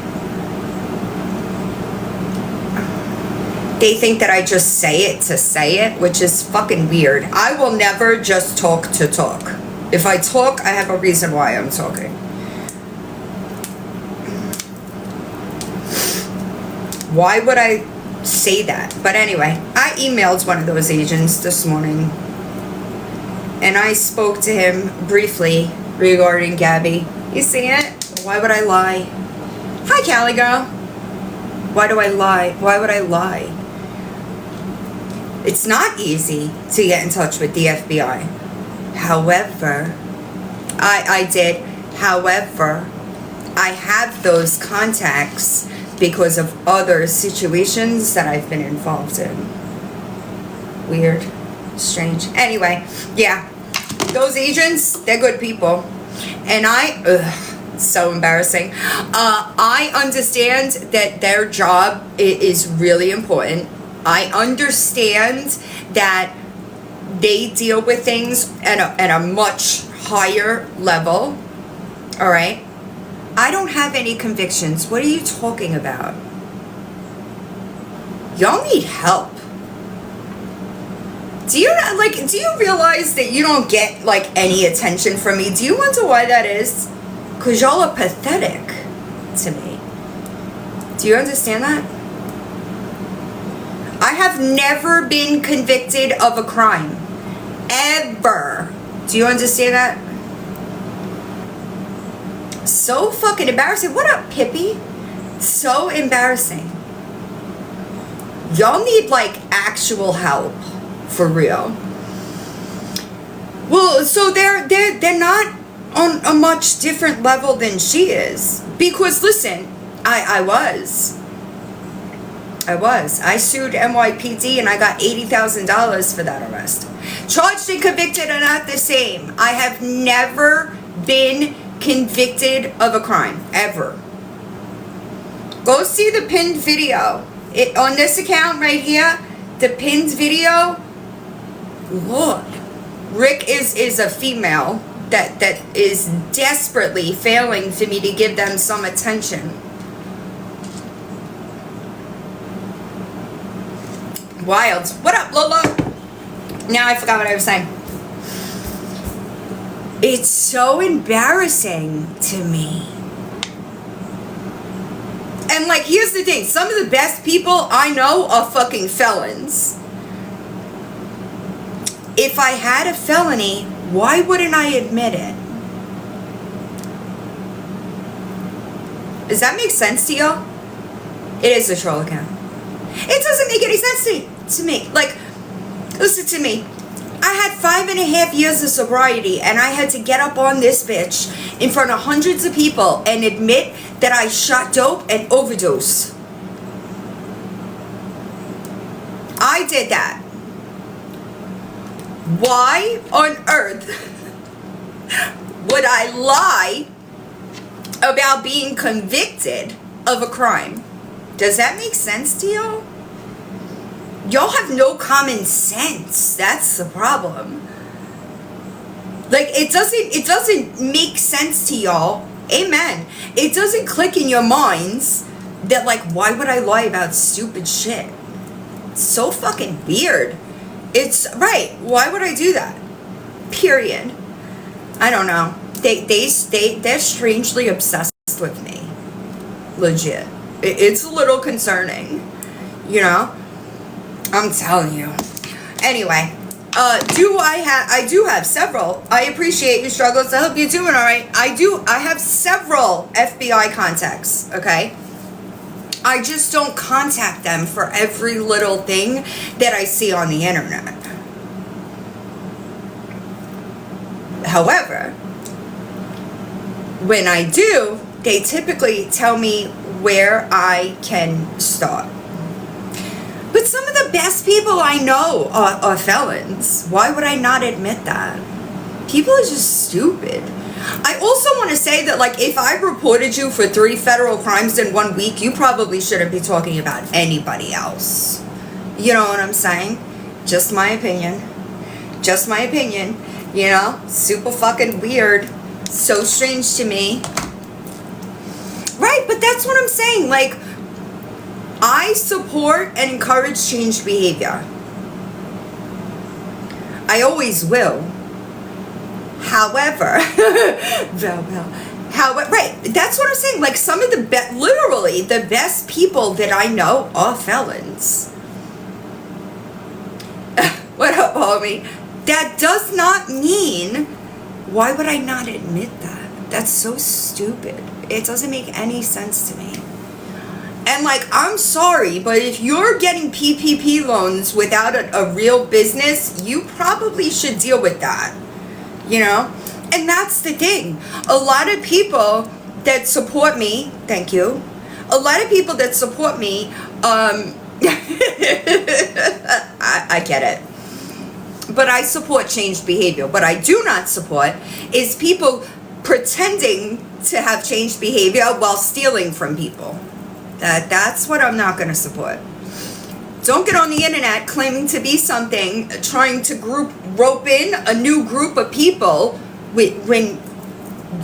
They think that I just say it to say it, which is fucking weird. I will never just talk to talk. If I talk, I have a reason why I'm talking. Why would I say that? But anyway, I emailed one of those agents this morning, and I spoke to him briefly regarding Gabby. You see it? Why would I lie? Hi, Callie girl. Why do I lie? Why would I lie? It's not easy to get in touch with the FBI. However, I did. However, I have those contacts because of other situations that I've been involved in. Weird. Strange. Anyway, yeah. Those agents, they're good people. And so embarrassing. I understand that their job is really important. I understand that they deal with things at a much higher level. All right? I don't have any convictions. What are you talking about? Y'all need help. Do you realize that you don't get like any attention from me? Do you wonder why that is? Because y'all are pathetic to me. Do you understand that? I have never been convicted of a crime. Ever. Do you understand that? So fucking embarrassing. What up, Pippi? So embarrassing. Y'all need like actual help. For real. Well, so they're not on a much different level than she is. Because listen, I was. I was. I sued NYPD and I got $80,000 for that arrest. Charged and convicted are not the same. I have never been convicted of a crime, ever. Go see the pinned video. On this account right here, the pinned video, look. Rick is a female that is desperately failing for me to give them some attention. Wild. What up, Lola? Now I forgot what I was saying. It's so embarrassing to me. And like, here's the thing. Some of the best people I know are fucking felons. If I had a felony, why wouldn't I admit it? Does that make sense to y'all? It is a troll account. It doesn't make any sense to me. Like, listen to me. I had 5.5 years of sobriety and I had to get up on this bitch in front of hundreds of people and admit that I shot dope and overdose. I did that. Why on earth would I lie about being convicted of a crime? Does that make sense to y'all? Y'all have no common sense. That's the problem. Like, it doesn't make sense to y'all. Amen. It doesn't click in your minds that, like, why would I lie about stupid shit? It's so fucking weird. It's right. Why would I do that? Period. I don't know. They're strangely obsessed with me. Legit. It's a little concerning. You know? I'm telling you. Anyway, I do have several. I appreciate your struggles. I hope you're doing all right. I have several FBI contacts, okay? I just don't contact them for every little thing that I see on the internet. However, when I do, they typically tell me where I can start. But some of the best people I know are felons. Why would I not admit that? People are just stupid. I also want to say that, like, if I reported you for 3 federal crimes in 1 week, you probably shouldn't be talking about anybody else. You know what I'm saying? Just my opinion. Just my opinion. You know? Super fucking weird. So strange to me. Right, but that's what I'm saying. Like, I support and encourage changed behavior. I always will. However, right, that's what I'm saying. Like, some of the literally the best people that I know are felons. What up, homie? That does not mean, why would I not admit that? That's so stupid. It doesn't make any sense to me. And, like, I'm sorry, but if you're getting PPP loans without a real business, you probably should deal with that. You know? And that's the thing. A lot of people that support me, thank you. A lot of people that support me, I get it. But I support changed behavior. What I do not support is people pretending to have changed behavior while stealing from people. That's what I'm not going to support. Don't get on the internet claiming to be something, trying to rope in a new group of people when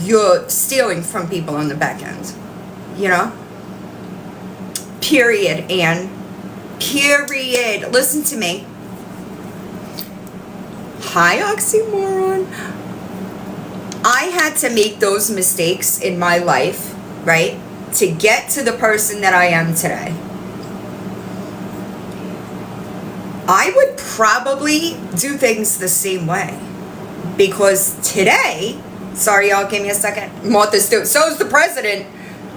you're stealing from people on the back end. You know? Period, Anne. Period. Listen to me. Hi, oxymoron. I had to make those mistakes in my life, right, to get to the person that I am today. I would probably do things the same way. Because today, sorry y'all, give me a second. Martha's too. So is the president.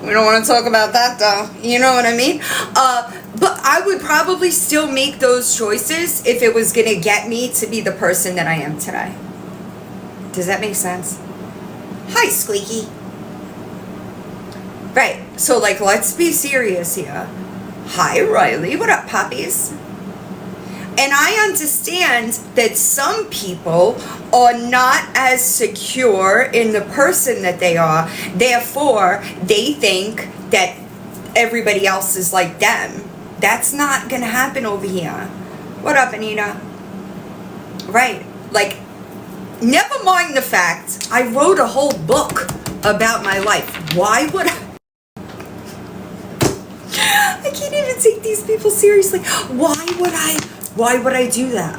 We don't want to talk about that though. You know what I mean? But I would probably still make those choices if it was going to get me to be the person that I am today. Does that make sense? Hi, Squeaky. Right. So, like, let's be serious here. Hi, Riley. What up, poppies? And I understand that some people are not as secure in the person that they are. Therefore, they think that everybody else is like them. That's not going to happen over here. What up, Anita? Right. Like, never mind the fact I wrote a whole book about my life. Why would I can't even take these people seriously. Why would I do that?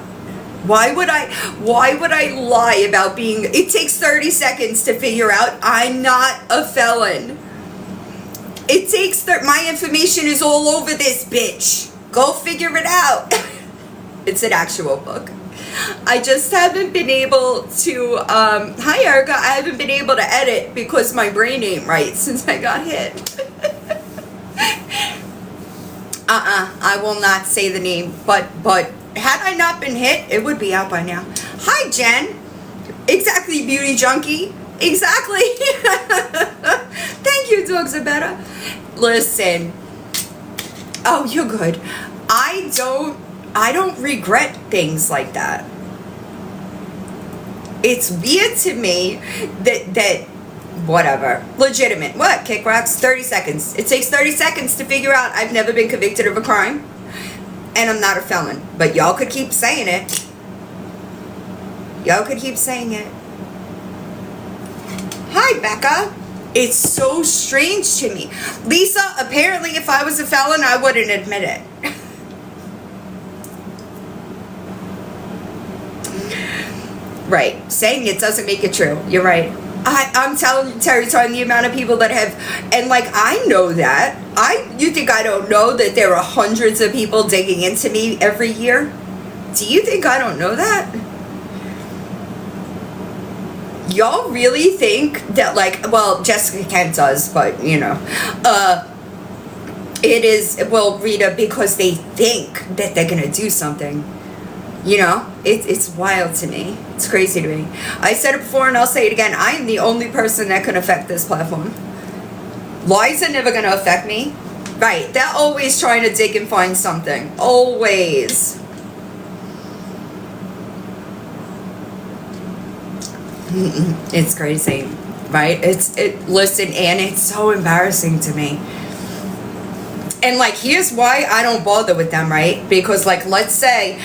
Why would I lie about being, it takes 30 seconds to figure out I'm not a felon. It takes, my information is all over this bitch. Go figure it out. It's an actual book. I just haven't been able to, hi Erica, I haven't been able to edit because my brain ain't right since I got hit. I will not say the name, but had I not been hit, it would be out by now. Hi, Jen. Exactly, beauty junkie. Exactly. Thank you, dogs are better. Listen. Oh, you're good. I don't regret things like that. It's weird to me that whatever. Legitimate. What? Kick rocks? 30 seconds. It takes 30 seconds to figure out I've never been convicted of a crime. And I'm not a felon. But y'all could keep saying it. Y'all could keep saying it. Hi, Becca. It's so strange to me. Lisa, apparently if I was a felon, I wouldn't admit it. Right. Saying it doesn't make it true. You're right. I'm telling Terry, the amount of people that have, and like, I know that. You think I don't know that there are hundreds of people digging into me every year? Do you think I don't know that? Y'all really think that, like, well, Jessica Kent does, but, you know, it is, well, Rita, because they think that they're going to do something. You know, it's wild to me. It's crazy to me. I said it before and I'll say it again. I am the only person that can affect this platform. Lies are never going to affect me. Right. They're always trying to dig and find something. Always. It's crazy. Right? Listen, and it's so embarrassing to me. And like, here's why I don't bother with them, right? Because like, let's say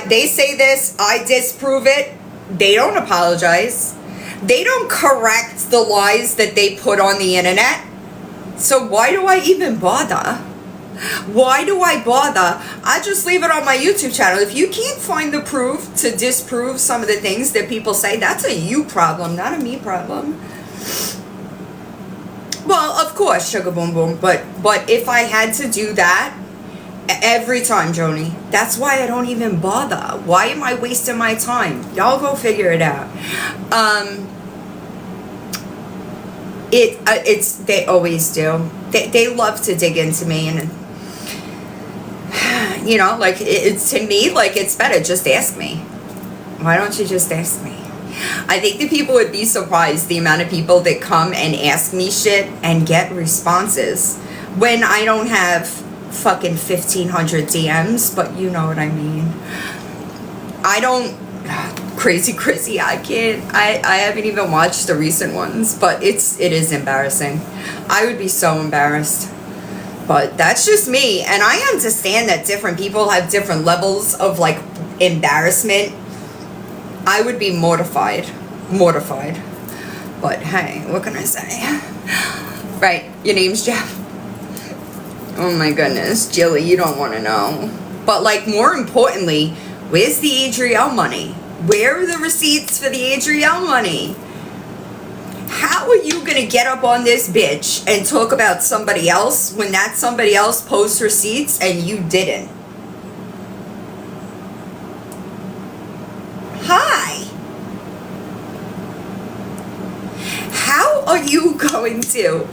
they say this, I disprove it. They don't apologize. They don't correct the lies that they put on the internet. So why do I even bother? Why do I bother? I just leave it on my YouTube channel. If you can't find the proof to disprove some of the things that people say, that's a you problem, not a me problem. Well, of course, sugar boom boom, but if I had to do that every time, Joni, that's why I don't even bother. Why am I wasting my time? Y'all go figure it out. It's they always do. They love to dig into me, and you know, like it's to me, like it's better just ask me. Why don't you just ask me? I think that people would be surprised the amount of people that come and ask me shit and get responses when I don't have fucking 1,500 DMs, but you know what I mean. I don't, crazy Chrissy, I can't, I haven't even watched the recent ones, but it is embarrassing. I would be so embarrassed. But that's just me, and I understand that different people have different levels of like embarrassment. I would be mortified. But hey, what can I say? Right, your name's Jeff. Oh my goodness, Jilly, you don't want to know. But like, more importantly, where's the Adriel money? Where are the receipts for the Adriel money? How are you gonna get up on this bitch and talk about somebody else when that somebody else posts receipts and you didn't? Hi. How are you going to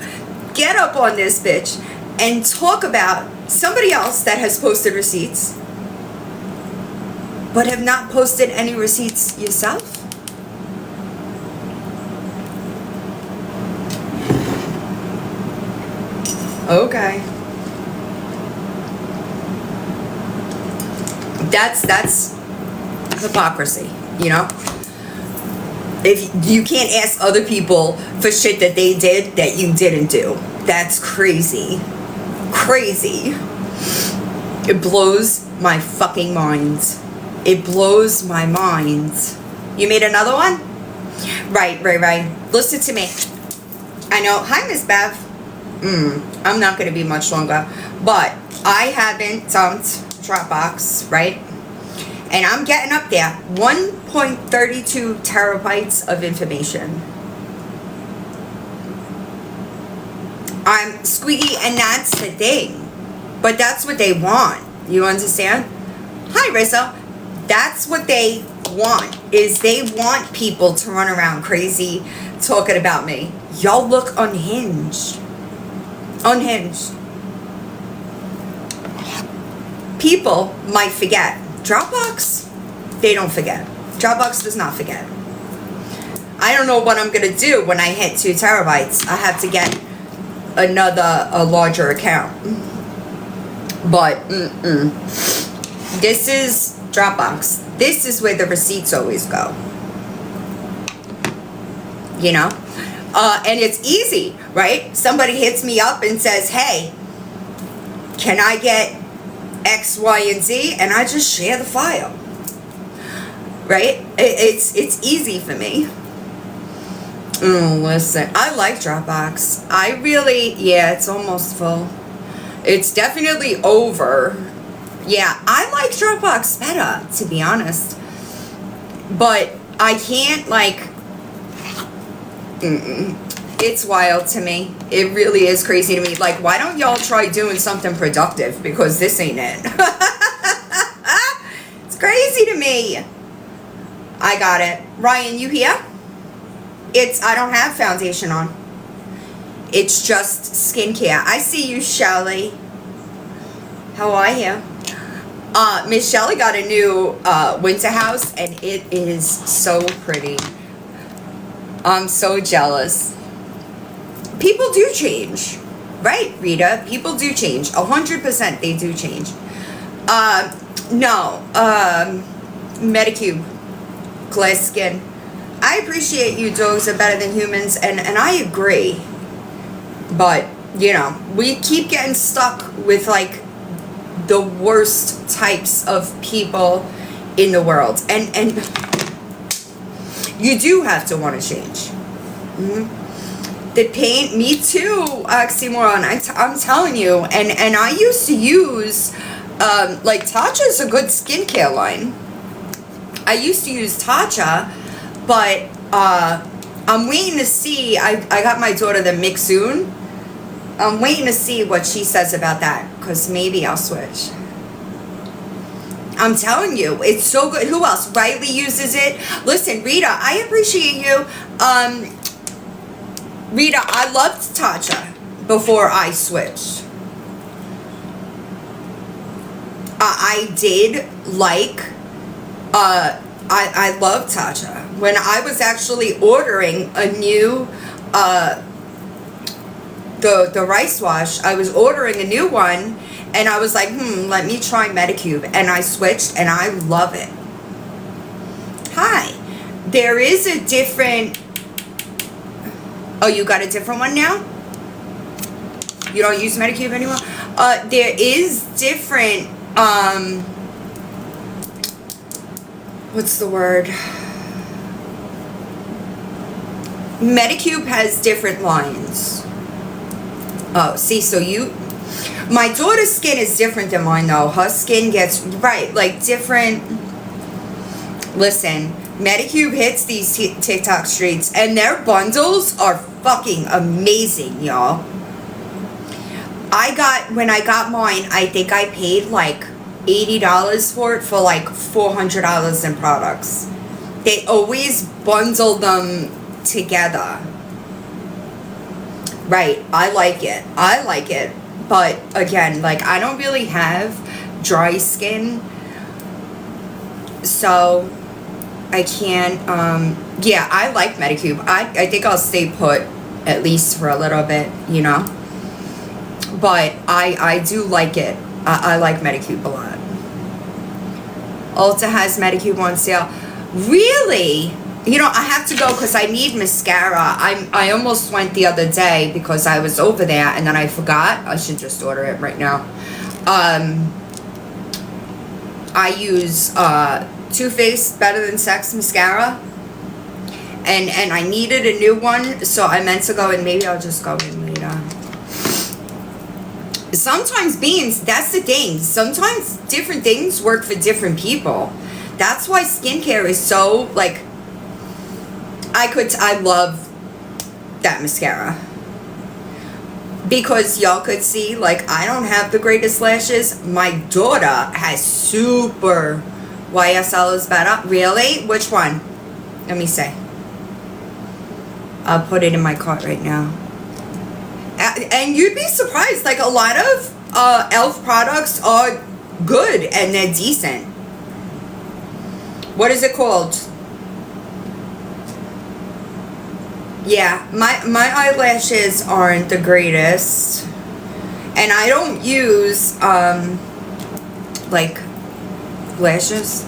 get up on this bitch and talk about somebody else that has posted receipts but have not posted any receipts yourself? Okay. That's hypocrisy, you know? If you can't ask other people for shit that they did that you didn't do, that's crazy. Crazy. It blows my fucking mind. It blows my mind. You made another one? Right. Listen to me. I know. Hi, Miss Bev. I'm not going to be much longer. But I haven't dumped Dropbox, right? And I'm getting up there. 1.32 terabytes of information. I'm squeaky, and that's the thing. But that's what they want. You understand? Hi, Rizzo. That's what they want. Is they want people to run around crazy talking about me. Y'all look unhinged. Unhinged. People might forget. Dropbox, they don't forget. Dropbox does not forget. I don't know what I'm going to do when I hit 2 terabytes. I have to get a larger account. But, this is Dropbox. This is where the receipts always go. You know? And it's easy, right? Somebody hits me up and says, hey, can I get X, Y, and Z? And I just share the file. Right? It's easy for me. Listen, I like Dropbox. I really, yeah, it's almost full. It's definitely over. Yeah, I like Dropbox better, to be honest. But I can't, like, it's wild to me. It really is crazy to me. Like, why don't y'all try doing something productive? Because this ain't it. It's crazy to me. I got it. Ryan, you here? I don't have foundation on. It's just skincare. I see you, Shelly. How are you? Miss Shelly got a new winter house, and it is so pretty. I'm so jealous. People do change. Right, Rita? People do change. 100% they do change. No. Medicube. Glass skin. I appreciate you dogs are better than humans, and I agree. But, you know, we keep getting stuck with, like, the worst types of people in the world. And you do have to want to change. The pain, me too, oxymoron. I'm telling you. And I used to use, like, Tatcha's a good skincare line. I used to use Tatcha, but I'm waiting to see. I got my daughter the Mixsoon. I'm waiting to see what she says about that, because maybe I'll switch. I'm telling you, it's so good. Who else? Riley uses it. Listen, Rita, I appreciate you. Rita, I loved Tatcha before I switched. I did like, I love Tatcha. When I was actually ordering a new, the rice wash, I was ordering a new one, and I was like, let me try Medicube, and I switched, and I love it. Hi. There is a different, oh, you got a different one now? You don't use Medicube anymore? There is different, what's the word? Medicube has different lines. Oh, see, so my daughter's skin is different than mine, though. Her skin gets, right, like, different. Listen, Medicube hits these TikTok streets, and their bundles are fucking amazing, y'all. When I got mine, I think I paid, like, $80 for it for, like, $400 in products. They always bundle them together. Right, I like it. But again, like, I don't really have dry skin, so I can't, yeah, I like Medicube. I think I'll stay put at least for a little bit, you know, but I do like it. I like Medicube a lot. Ulta has Medicube on sale. Really? You know, I have to go because I need mascara. I almost went the other day because I was over there and then I forgot. I should just order it right now. I use Too Faced Better Than Sex mascara. And I needed a new one, so I meant to go, and maybe I'll just go in later. Sometimes that's the thing. Sometimes different things work for different people. That's why skincare is so, like, I love that mascara. Because y'all could see, like, I don't have the greatest lashes. My daughter has super YSL is better. Really? Which one? Let me see. I'll put it in my cart right now. And you'd be surprised, like, a lot of e.l.f. products are good and they're decent. What is it called? Yeah, my eyelashes aren't the greatest. And I don't use, like, lashes.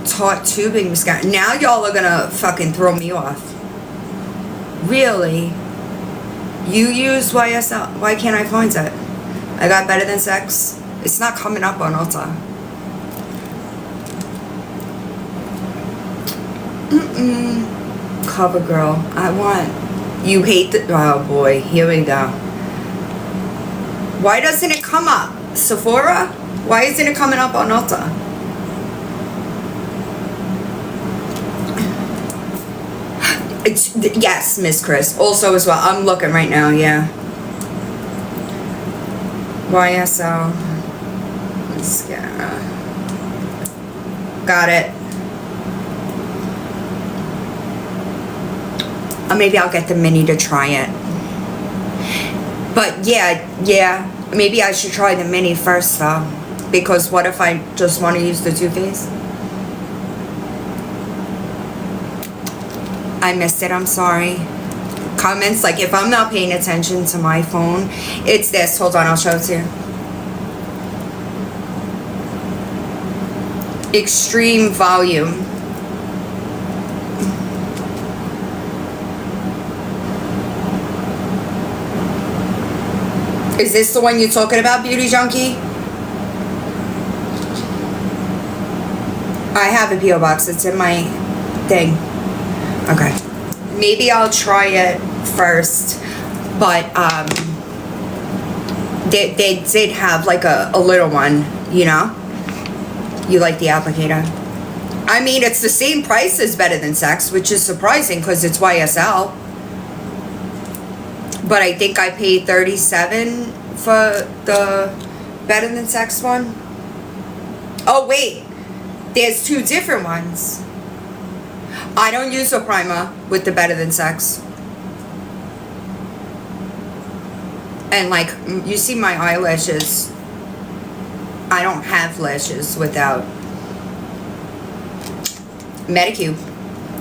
Taut tubing mascara. Now y'all are gonna fucking throw me off. Really? You use YSL? Why can't I find it? I got Better Than Sex. It's not coming up on Ulta. CoverGirl. I want. You hate the. Oh boy. Here we go. Why doesn't it come up? Sephora? Why isn't it coming up on Ulta? Yes, Miss Chris. Also as well. I'm looking right now, yeah. YSL mascara. Got it. Maybe I'll get the mini to try it. But yeah. Maybe I should try the mini first though. Because what if I just want to use the Too Faced? I missed it, I'm sorry. Comments, like if I'm not paying attention to my phone, it's this. Hold on, I'll show it to you. Extreme volume. Is this the one you're talking about, Beauty Junkie? I have a P.O. box. It's in my thing. Okay. Maybe I'll try it first. But they did have like a little one, you know? You like the applicator. I mean, it's the same price as Better Than Sex, which is surprising because it's YSL. But I think I paid $37 for the Better Than Sex one. Oh, wait. There's two different ones. I don't use a primer with the Better Than Sex. And like, you see my eyelashes. I don't have lashes without Medicube.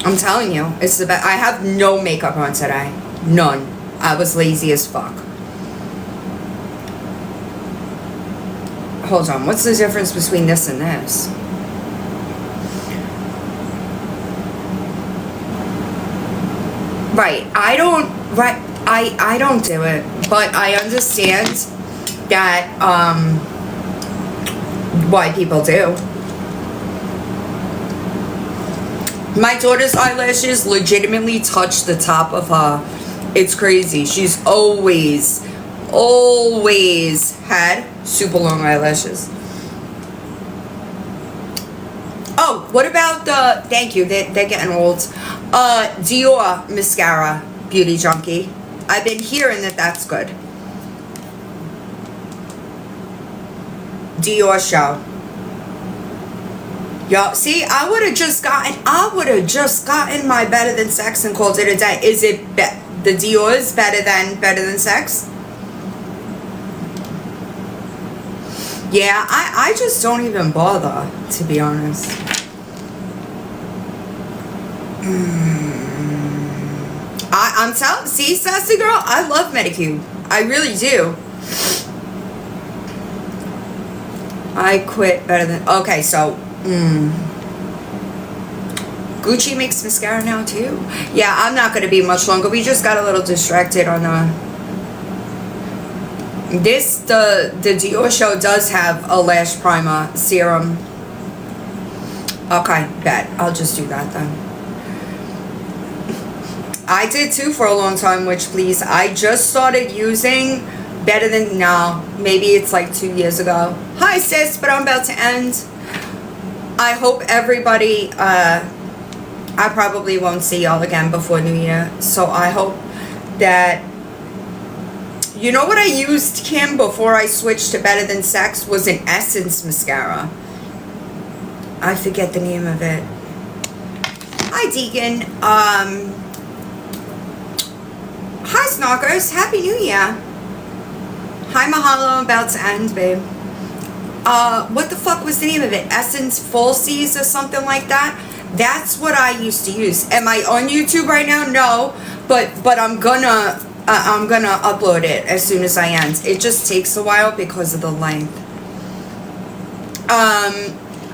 I'm telling you, it's the best. I have no makeup on today. None. I was lazy as fuck. Hold on, what's the difference between this and this? Right, I don't do it, but I understand that why people do. My daughter's eyelashes legitimately touch the top of her. It's crazy. She's always had super long eyelashes. Oh, what about the, thank you, they're getting old. Dior mascara, Beauty Junkie. I've been hearing that that's good. Dior show. Yo, see, I would have just gotten my Better Than Sex and called it a day. Is it the Dior is better than Sex? Yeah, I just don't even bother, to be honest. I'm telling, see, Sassy Girl, I love Medicube. I really do. I quit Better Than, okay, so Gucci makes mascara now too. Yeah, I'm not gonna be much longer. We just got a little distracted on the Dior show does have a lash primer serum. Okay, bet. I'll just do that then. I did too for a long time, which please, I just started using Better Than, no, maybe it's like 2 years ago. Hi sis, but I'm about to end. I hope everybody, I probably won't see y'all again before New Year, so I hope that, you know what I used, Kim, before I switched to Better Than Sex was an Essence mascara. I forget the name of it. Hi Deacon. Hi Snockers, Happy New Year. Hi Mahalo, I'm about to end, babe. What the fuck was the name of it? Essence Falsies or something like that? That's what I used to use. Am I on YouTube right now? No, but I'm gonna upload it as soon as I end. It just takes a while because of the length.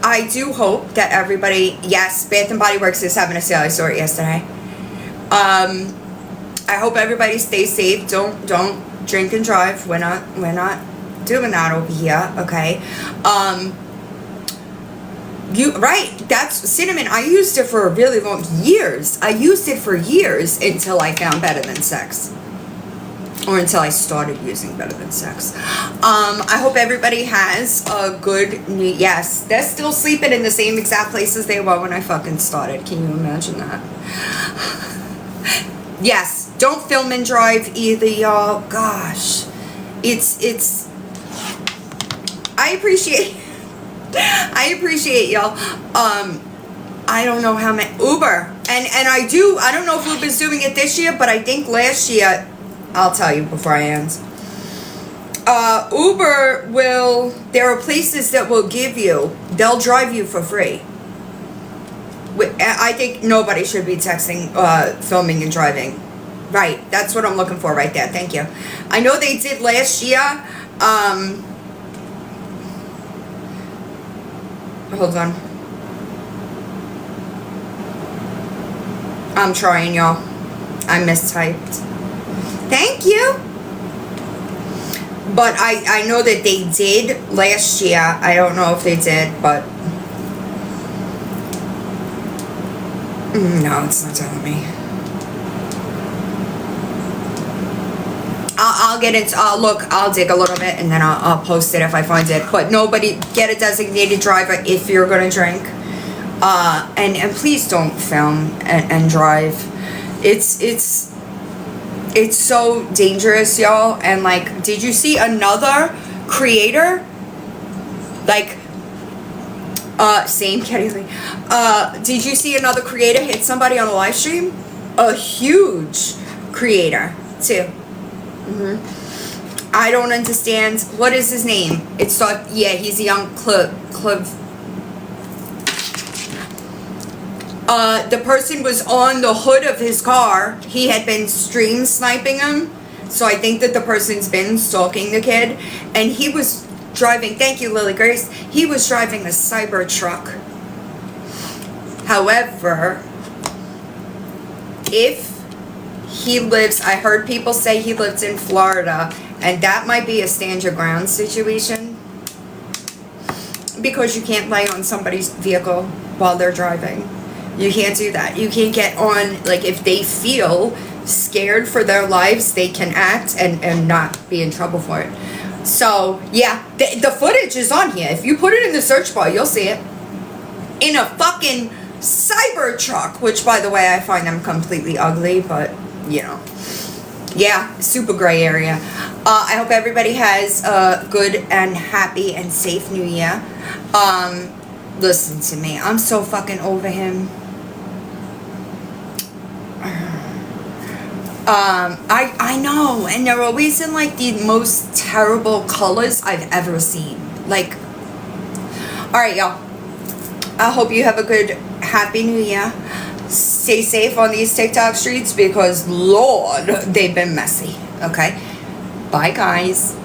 I do hope that everybody, yes, Bath and Body Works is having a sale. I saw it yesterday. I hope everybody stays safe. Don't drink and drive. We're not doing that over here, okay? That's cinnamon. I used it for a really long years. I used it for years until I found Better Than Sex. Or until I started using Better Than Sex. I hope everybody has a good new, yes, they're still sleeping in the same exact places they were when I fucking started. Can you imagine that? Yes, don't film and drive either, y'all. Gosh. It's I appreciate y'all. I don't know how many Uber. And I don't know if Uber's doing it this year, but I think last year, I'll tell you before I end. Uber there are places that will they'll drive you for free. I think nobody should be texting, filming and driving. Right, that's what I'm looking for right there. Thank you. I know they did last year. Hold on. I'm trying, y'all. I mistyped. Thank you. But I know that they did last year. I don't know if they did, but no, it's not telling me. I'll get into, look, I'll dig a little bit and then I'll post it if I find it. But nobody, get a designated driver if you're going to drink. And please don't film and drive. It's so dangerous, y'all. And like, did you see another creator? Like, same Kenny Lee. Did you see another creator hit somebody on a live stream? A huge creator, too. I don't understand. What is his name? It's yeah, he's a young Cliv. The person was on the hood of his car. He had been stream sniping him. So I think that the person's been stalking the kid. And he was driving, thank you, Lily Grace. He was driving a cyber truck. However, if he lives, I heard people say he lives in Florida, and that might be a stand your ground situation. Because you can't lay on somebody's vehicle while they're driving. You can't do that. You can't get on, like, if they feel scared for their lives, they can act and not be in trouble for it. So, yeah, the footage is on here. If you put it in the search bar, you'll see it. In a fucking cyber truck, which, by the way, I find them completely ugly, but, you know. Yeah, super gray area. I hope everybody has a good and happy and safe New Year. Listen to me. I'm so fucking over him. I know, and they're always in like the most terrible colors I've ever seen. Like, alright, y'all. I hope you have a good, happy New Year. Stay safe on these TikTok streets because, Lord, they've been messy. Okay? Bye, guys.